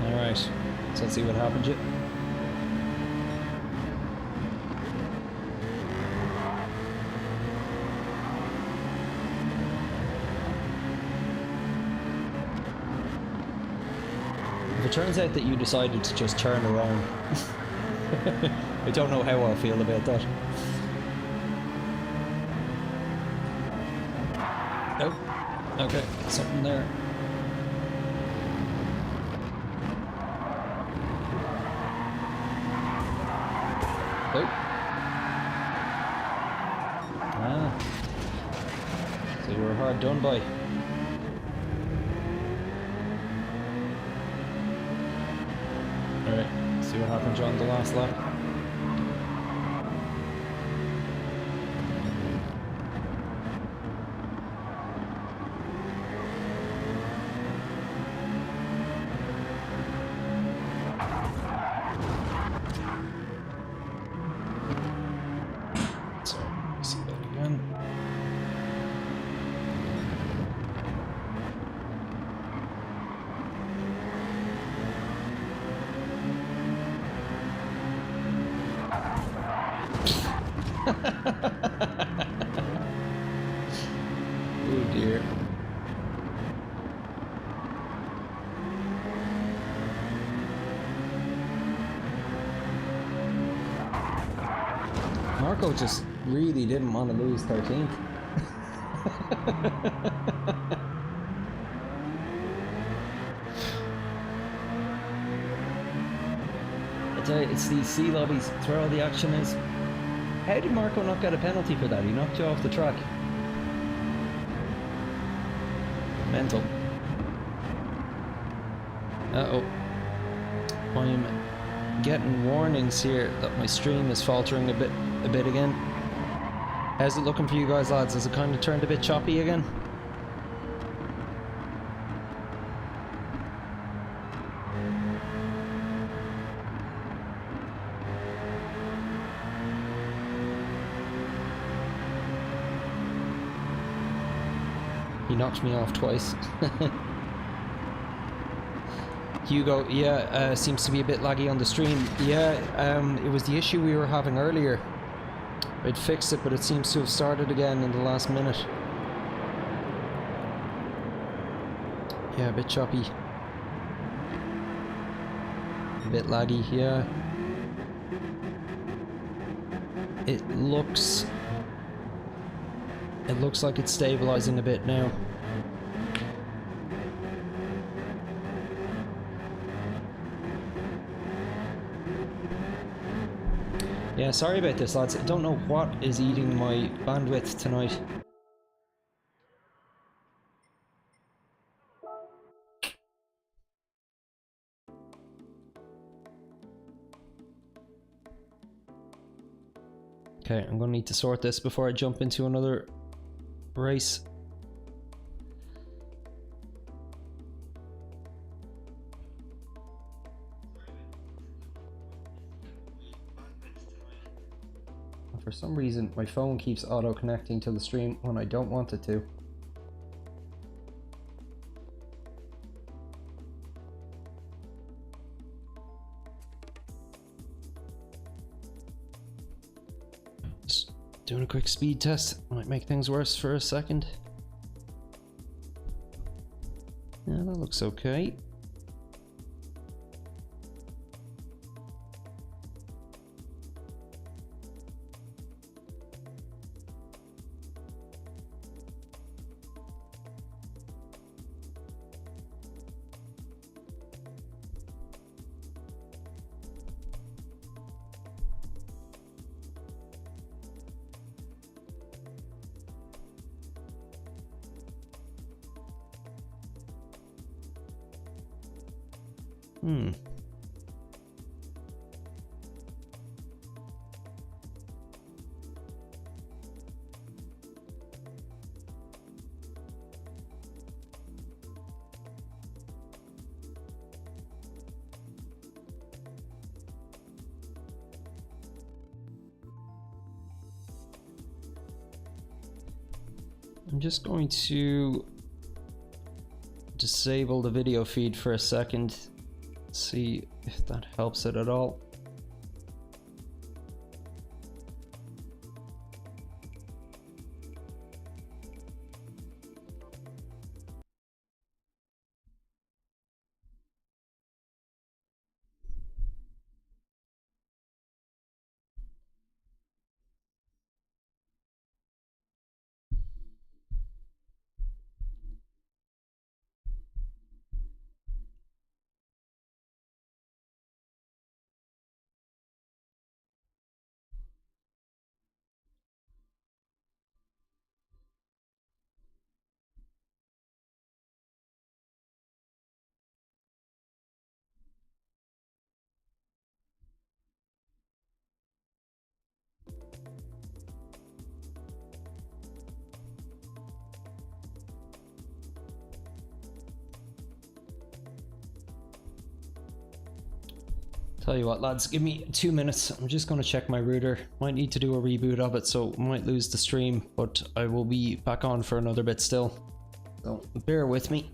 Alright, so let's see what happened yet. If it turns out that you decided to just turn around, I don't know how I'll feel about that. Oh, okay, something there. Oh. Ah. So you were hard done by. Alright, see what happened on the last lap. Oh dear. Marco just really didn't want to lose 13th. I tell you, it's these C lobbies, it's where all the action is. How did Marco not get a penalty for that? He knocked you off the track. Mental. Uh-oh. I'm getting warnings here that my stream is faltering a bit again. How's it looking for you guys, lads? Has it kind of turned a bit choppy again? He knocked me off twice. Hugo, yeah, seems to be a bit laggy on the stream. Yeah, it was the issue we were having earlier. I'd fixed it, but it seems to have started again in the last minute. Yeah, a bit choppy. A bit laggy, yeah. It looks like it's stabilizing a bit now. Yeah, sorry about this, lads. I don't know what is eating my bandwidth tonight. Okay, I'm gonna need to sort this before I jump into another race. For some reason, my phone keeps auto-connecting to the stream when I don't want it to. Just doing a quick speed test. Might make things worse for a second. Yeah, that looks okay. I'm just going to disable the video feed for a second, see if that helps it at all. Tell you what, lads, give me 2 minutes. I'm just going to check my router. Might need to do a reboot of it, so might lose the stream, but I will be back on for another bit still. So bear with me.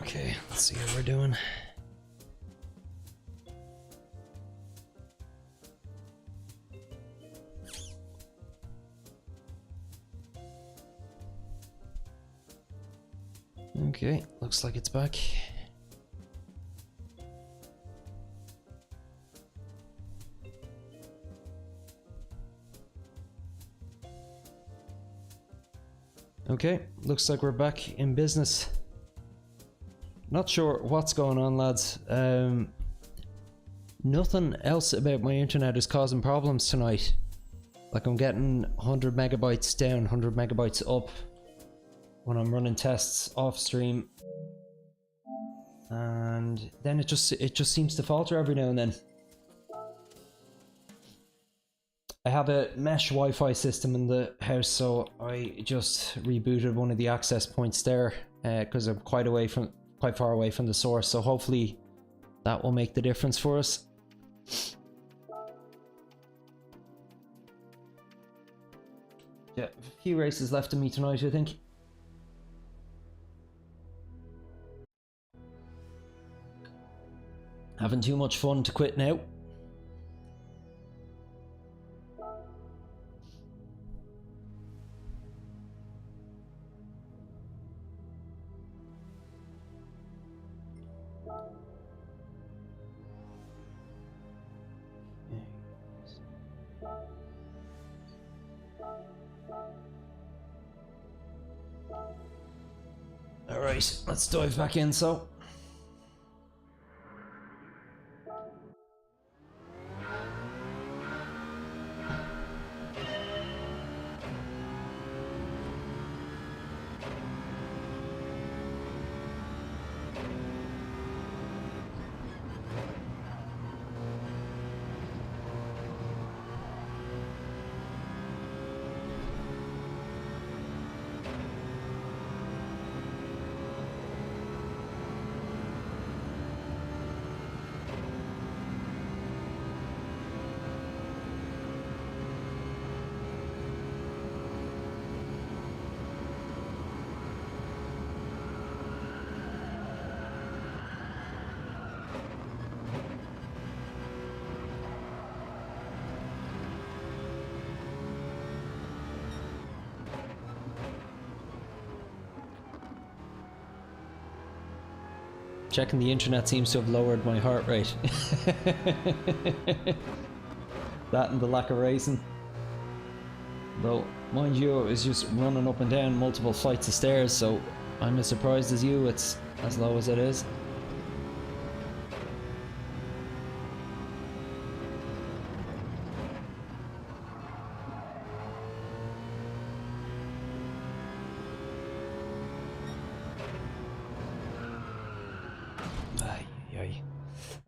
Okay, let's see how we're doing. Okay, looks like it's back. Okay, looks like we're back in business. Not sure what's going on, lads. Nothing else about my internet is causing problems tonight. Like, I'm getting 100 megabytes down, 100 megabytes up when I'm running tests off stream, and then it just seems to falter every now and then. I have a mesh Wi-Fi system in the house, so I just rebooted one of the access points there because I'm quite far away from the source. So hopefully that will make the difference for us. Yeah, a few races left of me tonight, I think. Having too much fun to quit now. Alright, let's dive back in, so. Checking the internet seems to have lowered my heart rate. That and the lack of racing. Though, mind you, it was just running up and down multiple flights of stairs, so I'm as surprised as you it's as low as it is.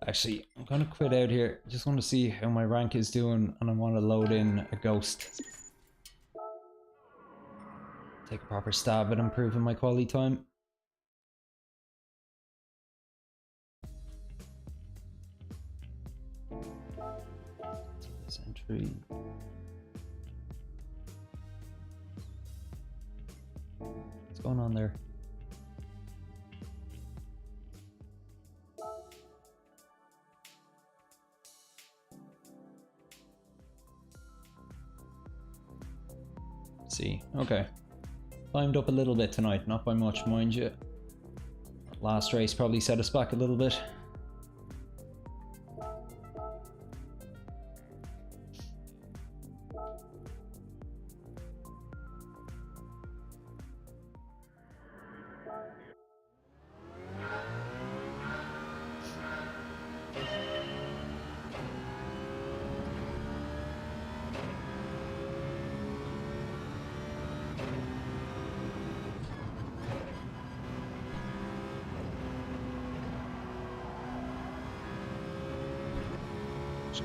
Actually, I'm gonna quit out here. Just want to see how my rank is doing, and I want to load in a ghost. Take a proper stab at improving my quality time. This entry. What's going on there? See, okay. Climbed up a little bit tonight, not by much, mind you. Last race probably set us back a little bit.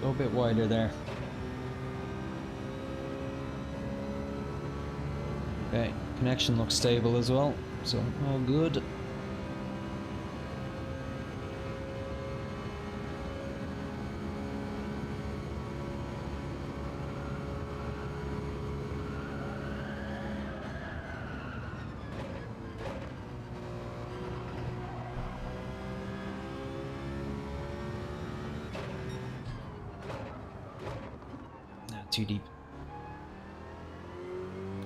Go a bit wider there. Okay, connection looks stable as well, so all good. too deep.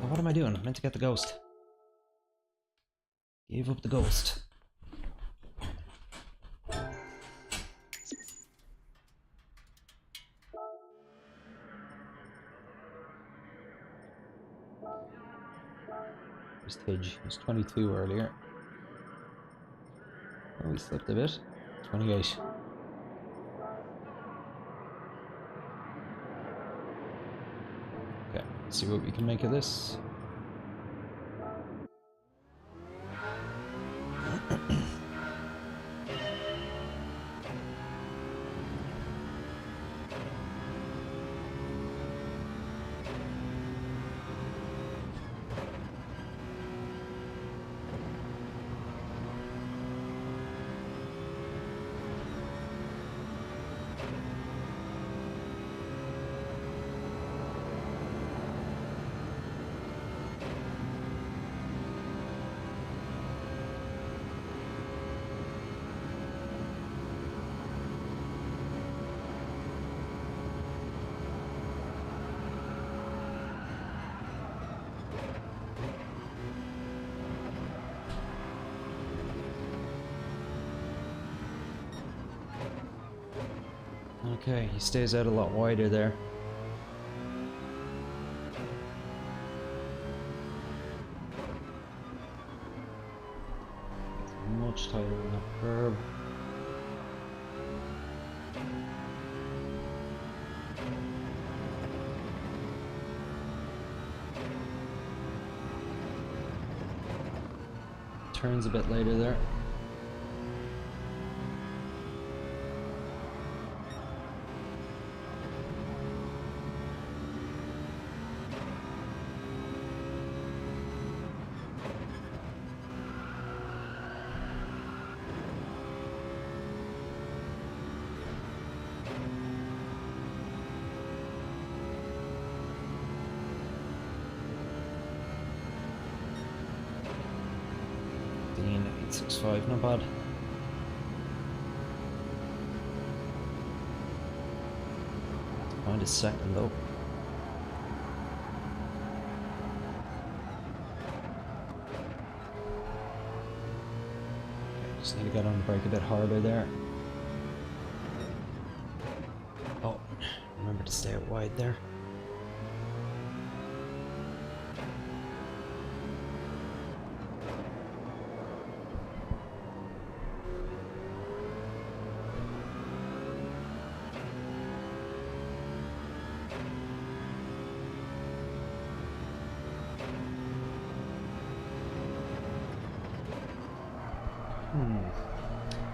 Oh, what am I doing? I meant to get the ghost. Gave up the ghost. There's Tidge. He was 22 earlier. Oh, he slipped a bit. 28. Okay, let's see what we can make of this. Okay, he stays out a lot wider there. It's much tighter on that curb. Turns a bit later there. Dean 865, not bad. Find a second though. Okay, just need to get on the brake a bit harder there. Oh, remember to stay out wide there.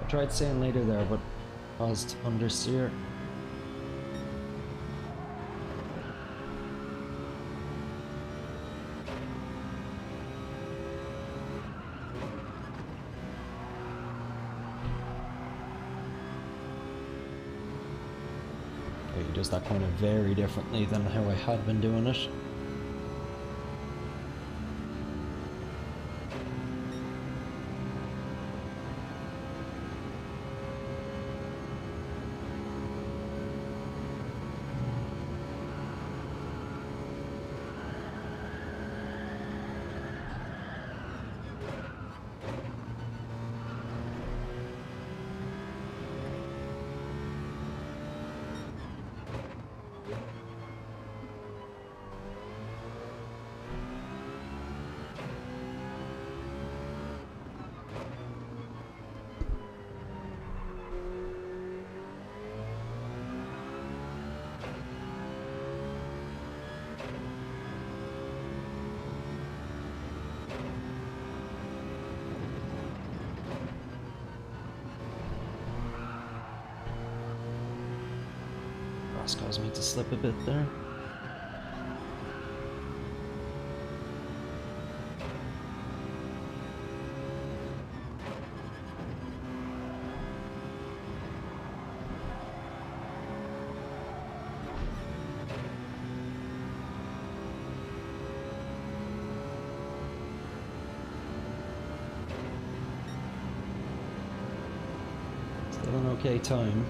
I tried staying later there, but caused understeer. Okay, he does that corner very differently than how I had been doing it. Cross caused me to slip a bit there. Still an okay time.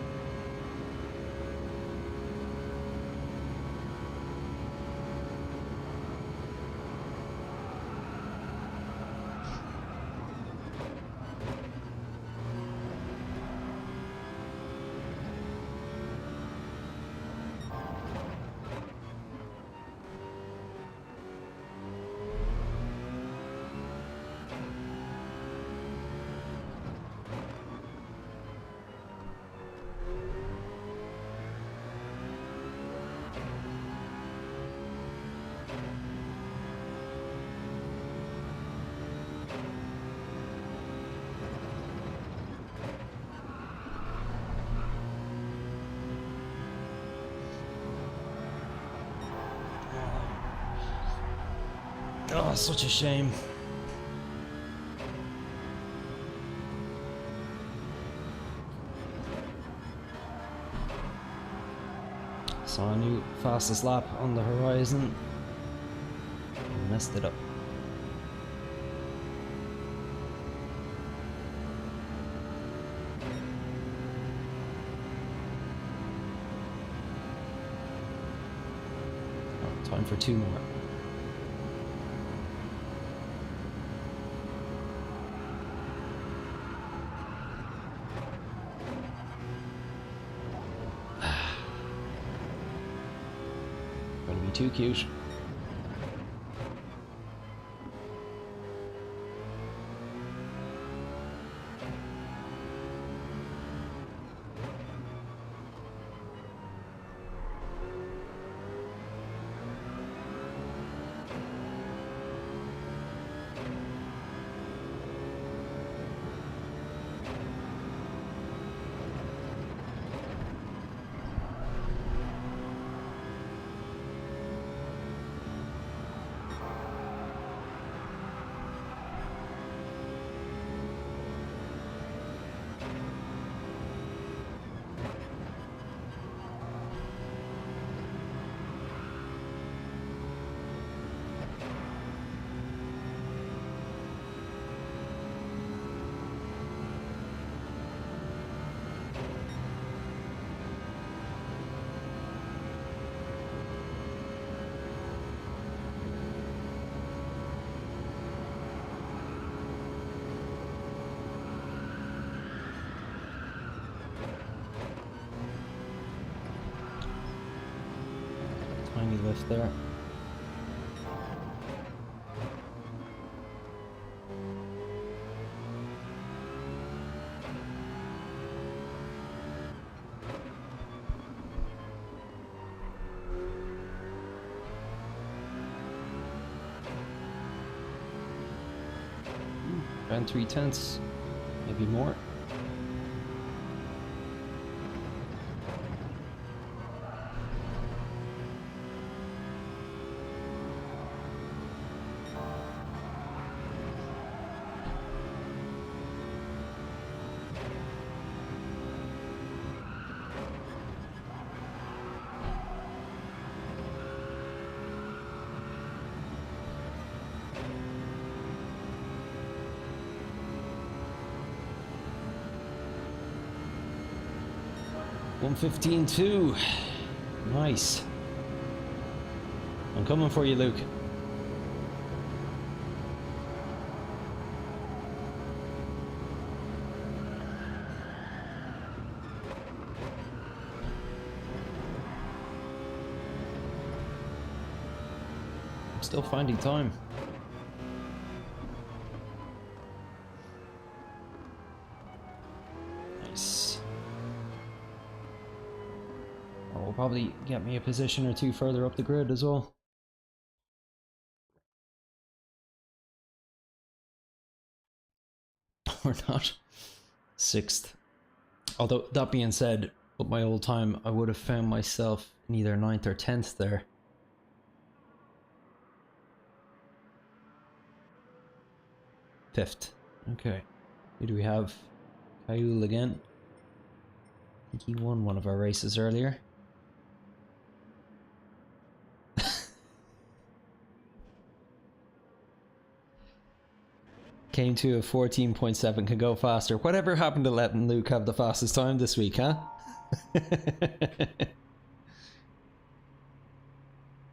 Oh, such a shame. Saw a new fastest lap on the horizon. Messed it up. Oh, time for 2 more. Gonna be too cute. Tiny lift there. Around 3/10, maybe more. $1:15.2. Nice. I'm coming for you, Luke. I'm still finding time. Nice. Will probably get me a position or two further up the grid as well. Or not. 6th. Although, that being said, with my old time, I would have found myself in either 9th or 10th there. Fifth. Okay. Who do we have? Kyle again. I think he won one of our races earlier. Came to a 14.7, can go faster. Whatever happened to letting Luke have the fastest time this week, huh?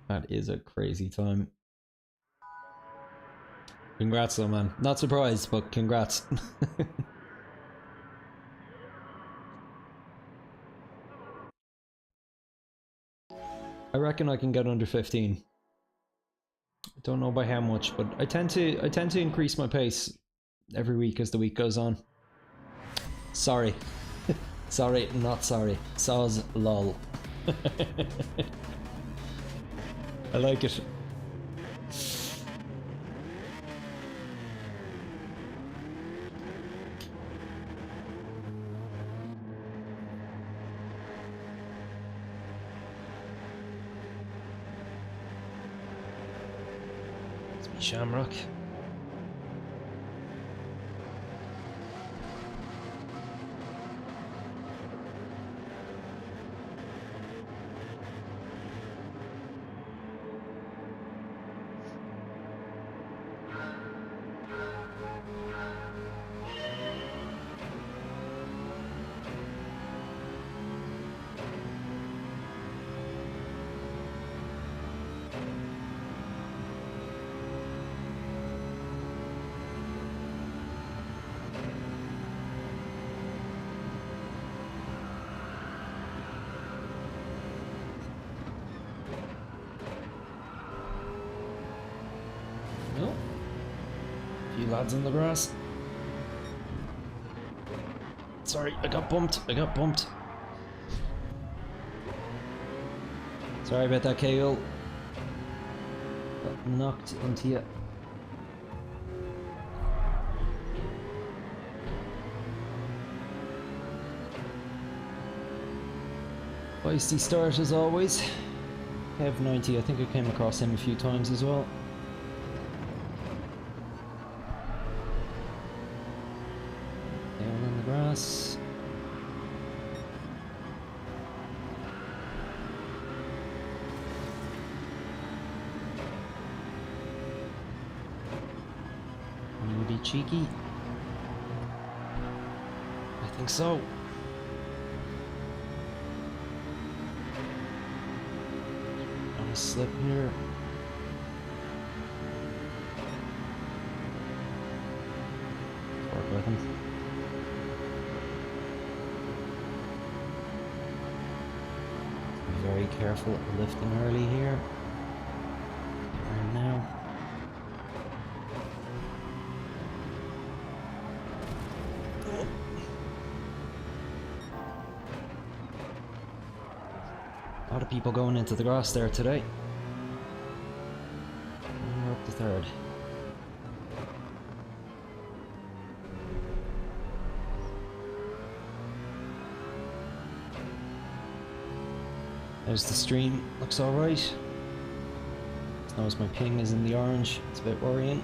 That is a crazy time. Congrats though, man. Not surprised, but congrats. I reckon I can get under 15. Don't know by how much, but I tend to increase my pace every week as the week goes on. Sorry. Sorry, not sorry. Soz lol. I like it. Shamrock. Nope. Few lads on the grass. Sorry, I got bumped. Sorry about that, KO. Got knocked into you. Feisty start as always. Kev 90, I think I came across him a few times as well. Down on the grass. Be cheeky. I think so. On a slip here. Work with him. Be very careful lifting early here. And now. A lot of people going into the grass there today. And we're up to third. There's the stream, looks alright. Notice my ping is in the orange, it's a bit worrying.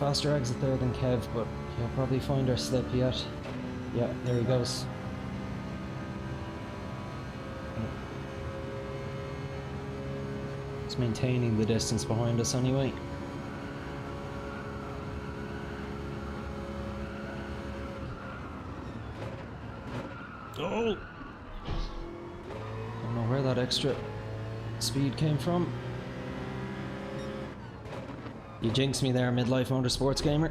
Faster exit there than Kev, but he'll probably find our slip yet. Yeah, there he goes. It's maintaining the distance behind us anyway. Oh! Don't know where that extra speed came from. You jinxed me there, midlife motorsports gamer.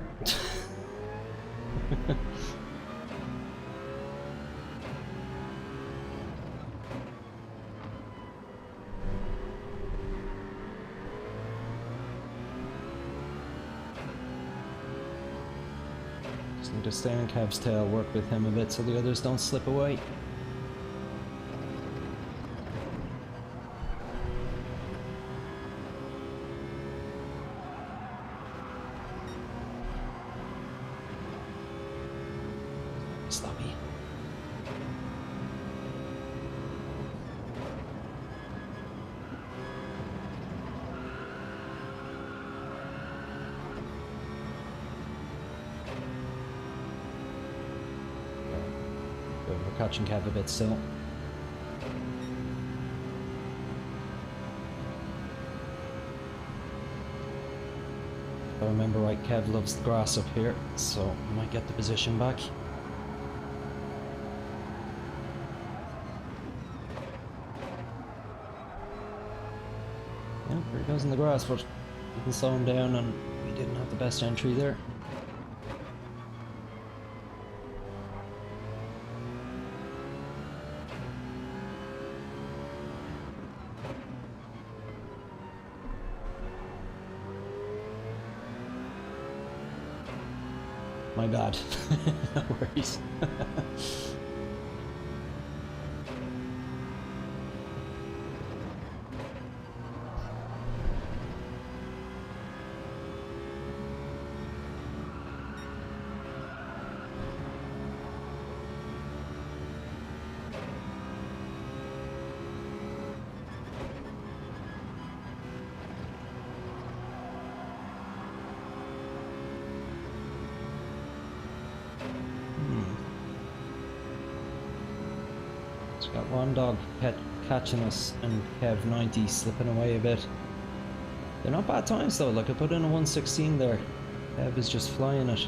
Just need to stay on Kev's tail, work with him a bit so the others don't slip away. Sloppy. Good, we're catching Kev a bit still. If I remember right, Kev loves the grass up here, so I might get the position back. Yeah, there he goes in the grass, but we can slow him down and we didn't have the best entry there. My bad. No worries. Got one dog catching us and Kev 90 slipping away a bit. They're not bad times though, like I put in a 116 there. Kev is just flying it.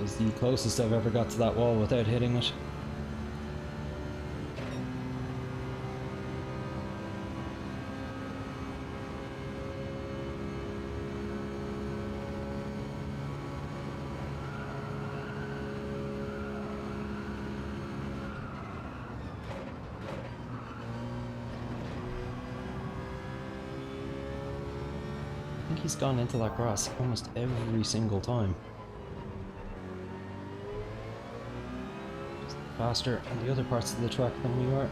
Is the closest I've ever got to that wall without hitting it. I think he's gone into that grass almost every single time. Faster on the other parts of the track than we are.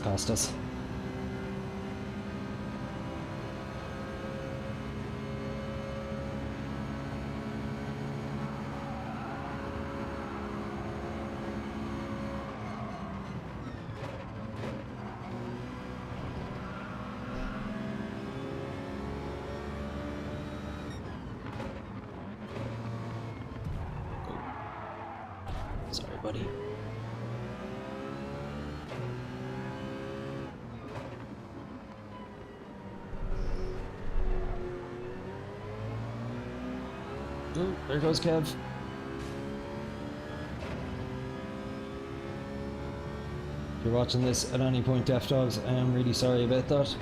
Cost us. Sorry, buddy. Oh, there goes Kev. If you're watching this at any point, Def Dogs, I am really sorry about that.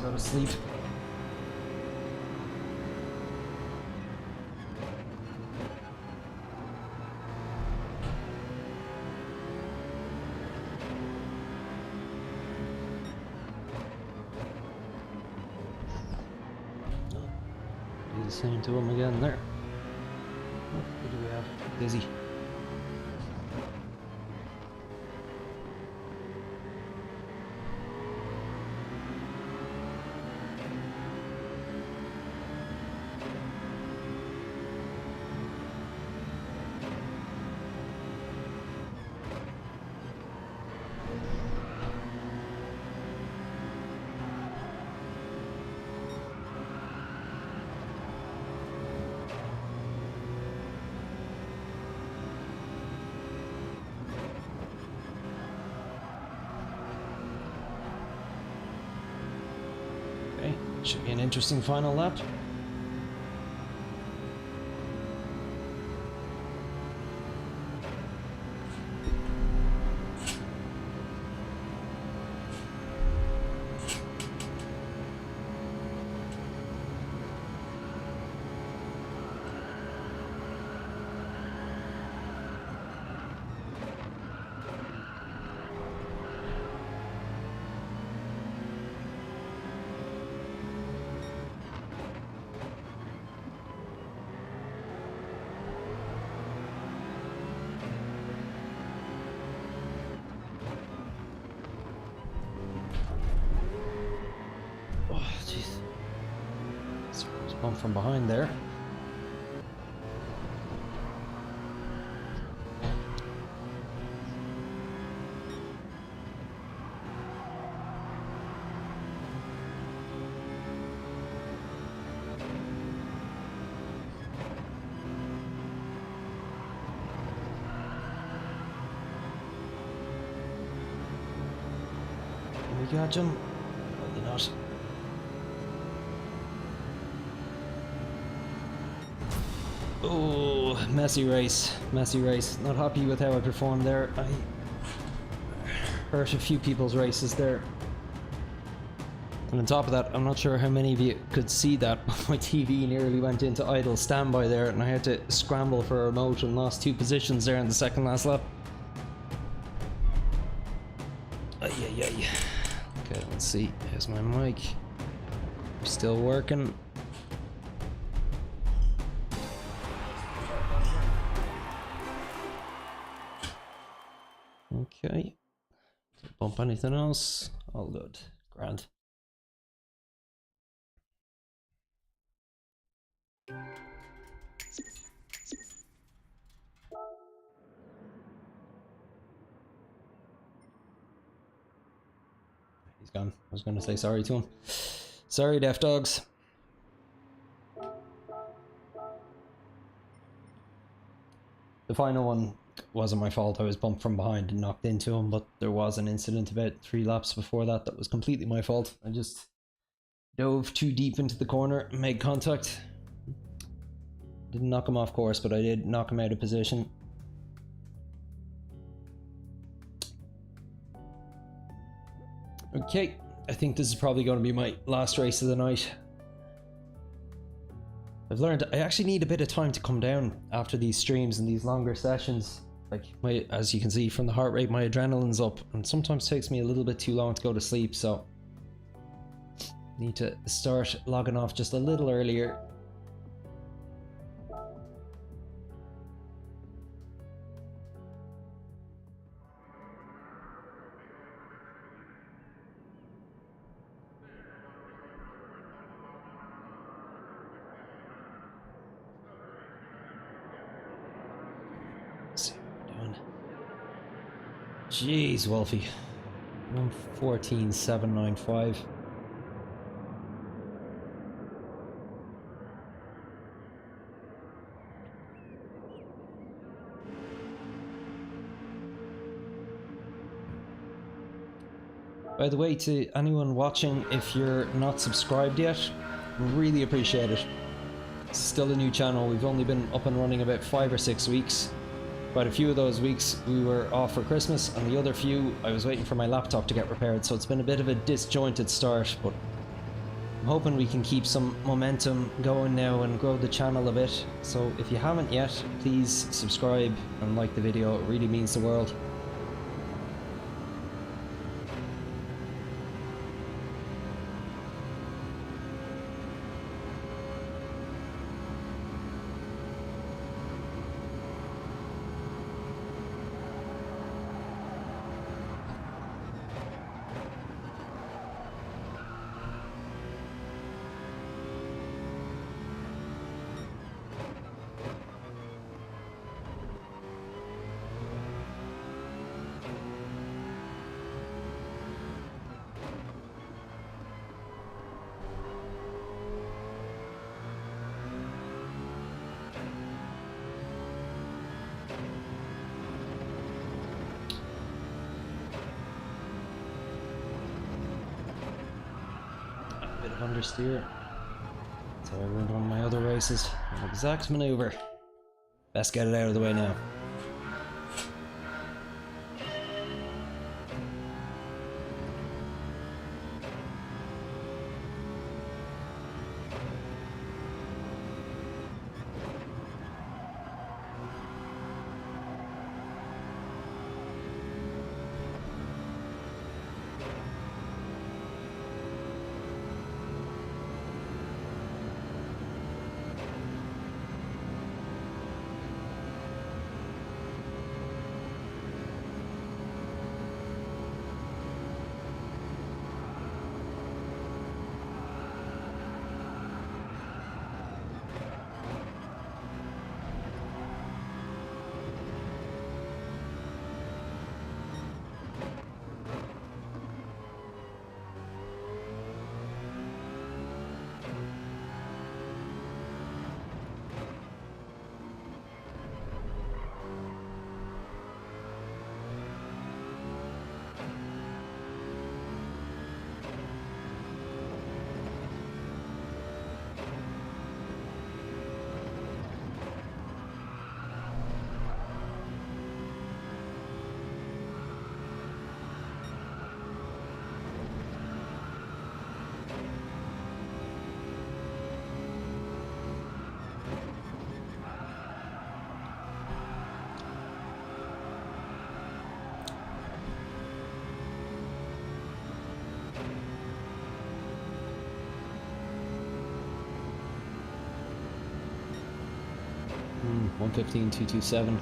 Go to sleep. Do the same to him again there. What do we have? Dizzy. Should be an interesting final lap. Bump from behind there. We got him. Probably not. Oh, messy race. Messy race. Not happy with how I performed there. I hurt a few people's races there. And on top of that, I'm not sure how many of you could see that, but my TV nearly went into idle standby there and I had to scramble for a remote and lost 2 positions there in the second last lap. Ay. Okay, let's see. Here's my mic. Still working. Okay. Don't bump anything else. All good. Grand. He's gone. I was going to say sorry to him. Sorry, Def Dogs. The final one wasn't my fault. I was bumped from behind and knocked into him, but there was an incident about 3 laps before that that was completely my fault. I just dove too deep into the corner and made contact. Didn't knock him off course, but I did knock him out of position. Okay, I think this is probably going to be my last race of the night. I've learned I actually need a bit of time to come down after these streams and these longer sessions. Like, as you can see from the heart rate, my adrenaline's up, and sometimes takes me a little bit too long to go to sleep, so need to start logging off just a little earlier. Jeez, Wolfie. 114.795. By the way, to anyone watching, if you're not subscribed yet, really appreciate it. It's still a new channel. We've only been up and running about 5 or 6 weeks. Quite a few of those weeks we were off for Christmas, and the other few I was waiting for my laptop to get repaired, so it's been a bit of a disjointed start, but I'm hoping we can keep some momentum going now and grow the channel a bit. So if you haven't yet, please subscribe and like the video. It really means the world. Bit of understeer. So I ruined one of my other races. An exact maneuver. Best get it out of the way now. Hmm, 115.227.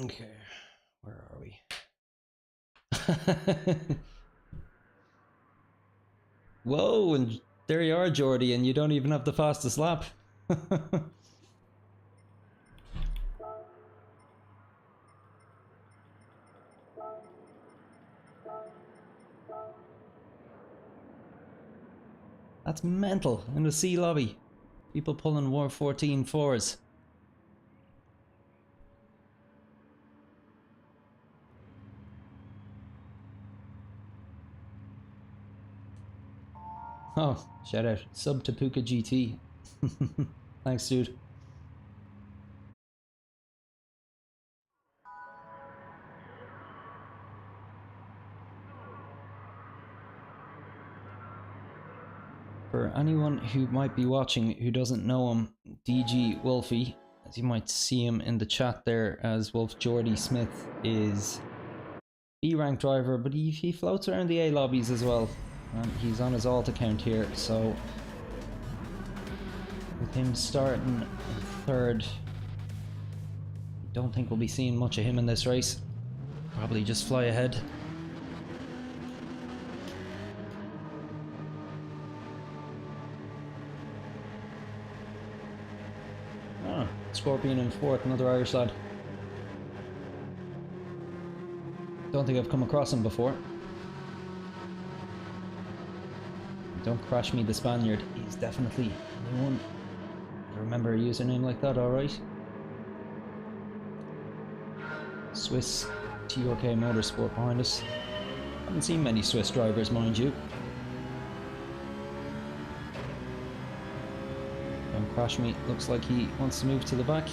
Okay, where are we? Whoa, and there you are, Jordy, and you don't even have the fastest lap. That's mental in the C lobby. People pulling 114 fours. Oh, shout out. Sub to Puka GT. Thanks, dude. For anyone who might be watching who doesn't know him, DG Wolfie, as you might see him in the chat there as Wolf Jordy Smith, is B rank driver, but he floats around the A lobbies as well. And he's on his alt account here, so with him starting in third, don't think we'll be seeing much of him in this race. Probably just fly ahead. Ah, Scorpion in fourth, another Irish lad. Don't think I've come across him before. Don't crash me, the Spaniard. He's definitely a new one. I remember a username like that, alright. Swiss TRK Motorsport behind us. Haven't seen many Swiss drivers, mind you. Don't crash me. Looks like he wants to move to the back.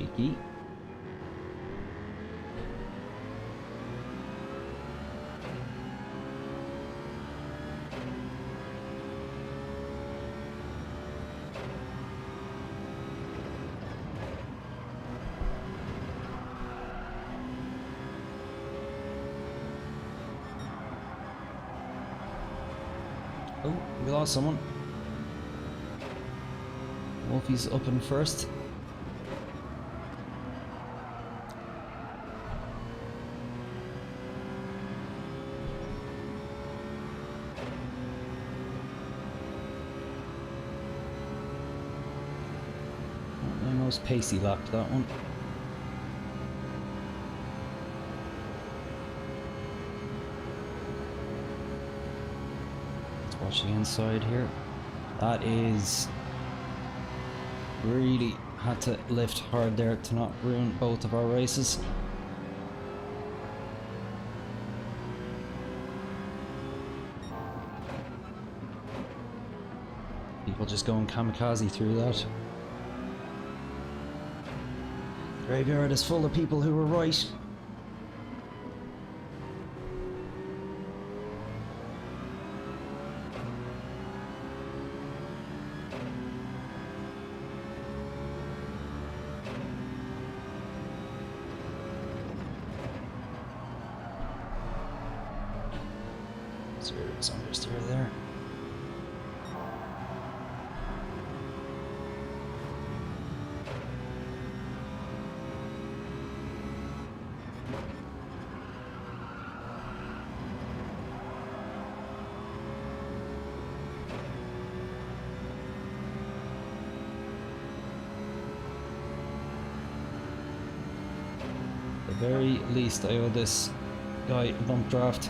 Cheeky. Oh, we lost someone. Wolfie's up in first. Not my most pacey lap, that one. Let's watch the inside here. That is... really had to lift hard there to not ruin both of our races. People just going kamikaze through that. Graveyard is full of people who were right. It's understeer there. At the very least, I owe this guy a bump draft.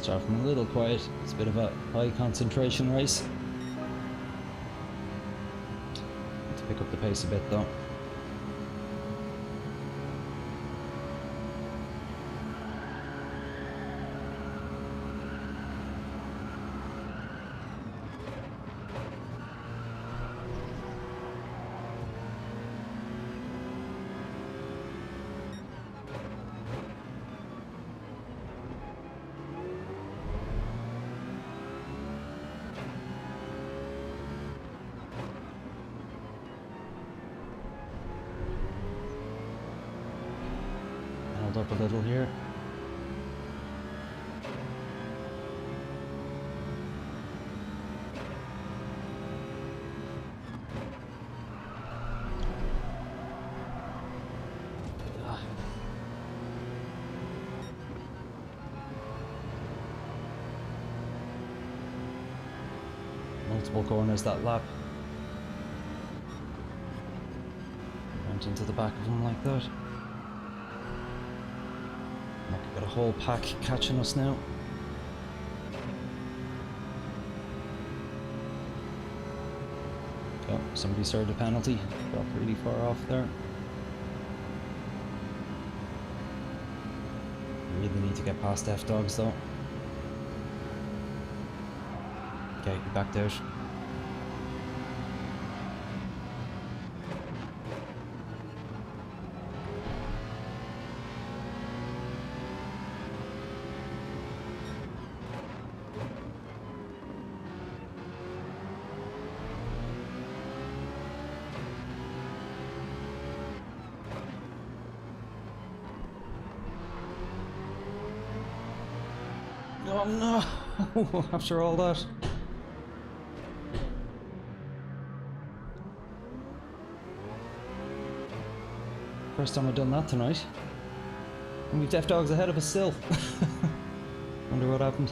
Start from a little quiet. It's a bit of a high concentration race. Need to pick up the pace a bit though. Up a little here. Multiple corners that lap. Went into the back of them like that. Got a whole pack catching us now. Oh, somebody served a penalty. Got really far off there. Really need to get past F-Dogs though. Okay, backed out. Oh no! After all that. First time I've done that tonight. And we've Def Dogs ahead of us still. Wonder what happened.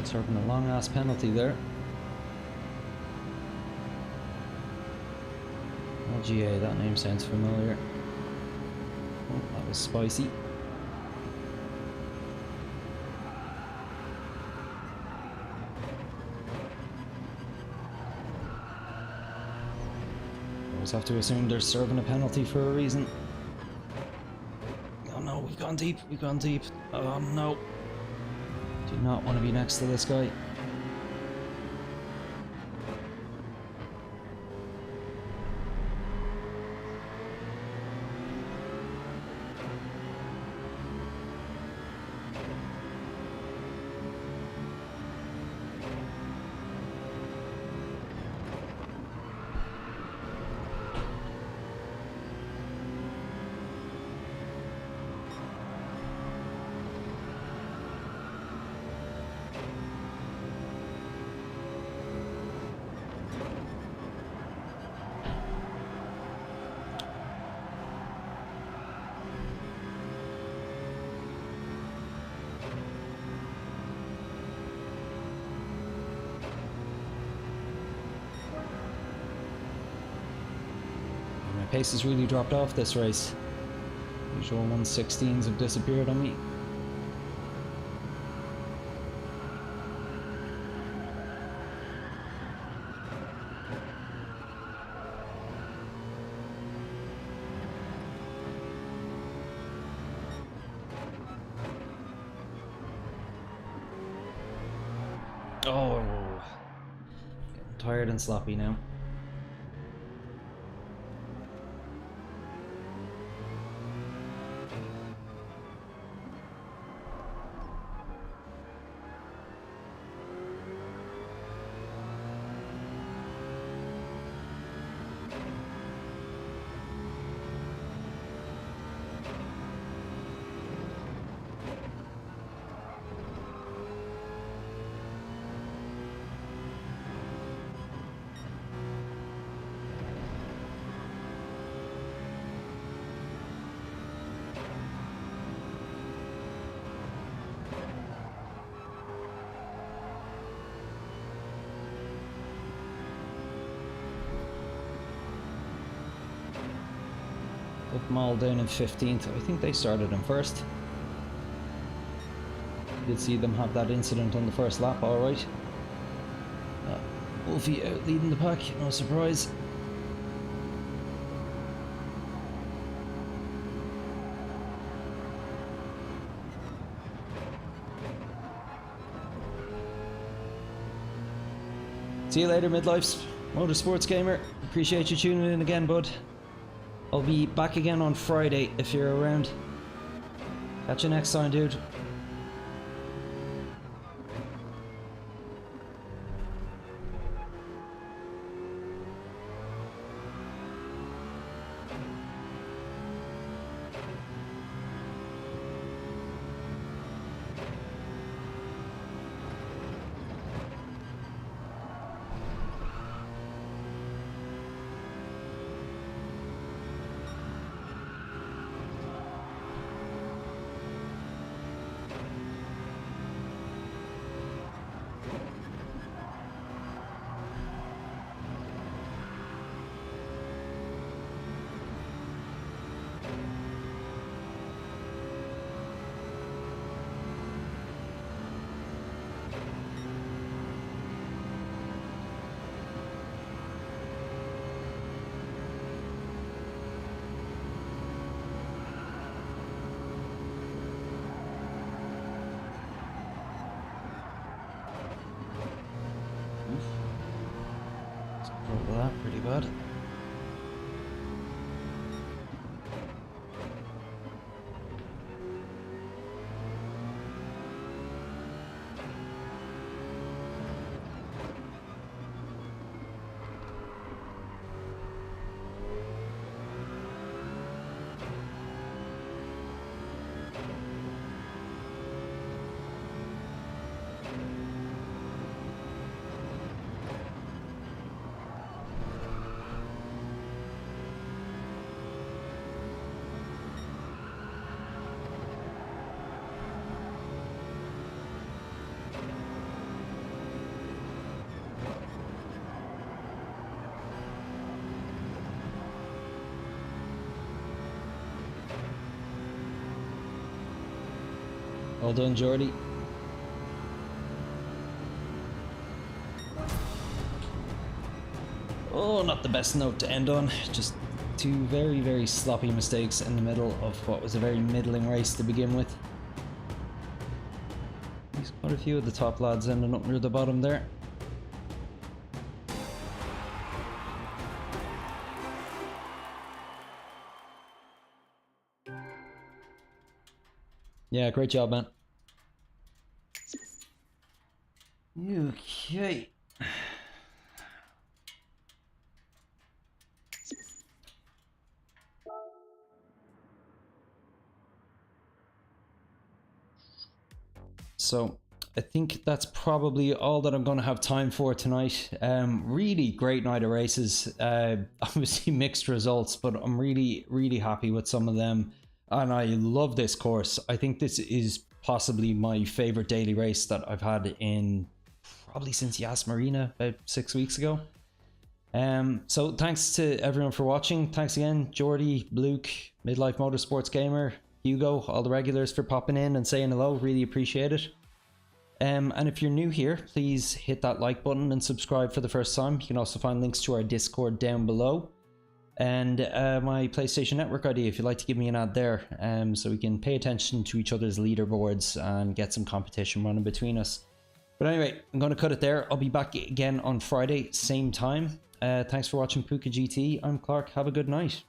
Serving a long ass penalty there. LGA, that name sounds familiar. Oh, that was spicy. Always have to assume they're serving a penalty for a reason. Oh no, we've gone deep, we've gone deep. Oh no. Do not want to be next to this guy. Pace has really dropped off this race. Usual 116s have disappeared on me. Oh, getting tired and sloppy now. Put them all down in 15th. I think they started in first. Did see them have that incident on the first lap, alright. Wolfie out leading the pack, no surprise. See you later, Midlife's Motorsports Gamer. Appreciate you tuning in again, bud. I'll be back again on Friday if you're around. Catch you next time, dude. that pretty bad. Well done, Jordy. Oh, not the best note to end on. Just two very, very sloppy mistakes in the middle of what was a very middling race to begin with. There's quite a few of the top lads ending up near the bottom there. Yeah, great job, man. Okay. So I think that's probably all that I'm going to have time for tonight. Really great night of races. Obviously mixed results, but I'm really happy with some of them. And I love this course. I think this is possibly my favorite daily race that I've had in probably since Yas Marina about 6 weeks ago. So thanks to everyone for watching. Thanks again, Jordy, Luke, Midlife Motorsports Gamer, Hugo, all the regulars for popping in and saying hello. Really appreciate it. And if you're new here, please hit that like button and subscribe for the first time. You can also find links to our Discord down below. And my PlayStation Network ID if you'd like to give me an ad there, so we can pay attention to each other's leaderboards and get some competition running between us. But anyway, I'm going to cut it there. I'll be back again on Friday, same time. Thanks for watching Puka GT. I'm Clark. Have a good night.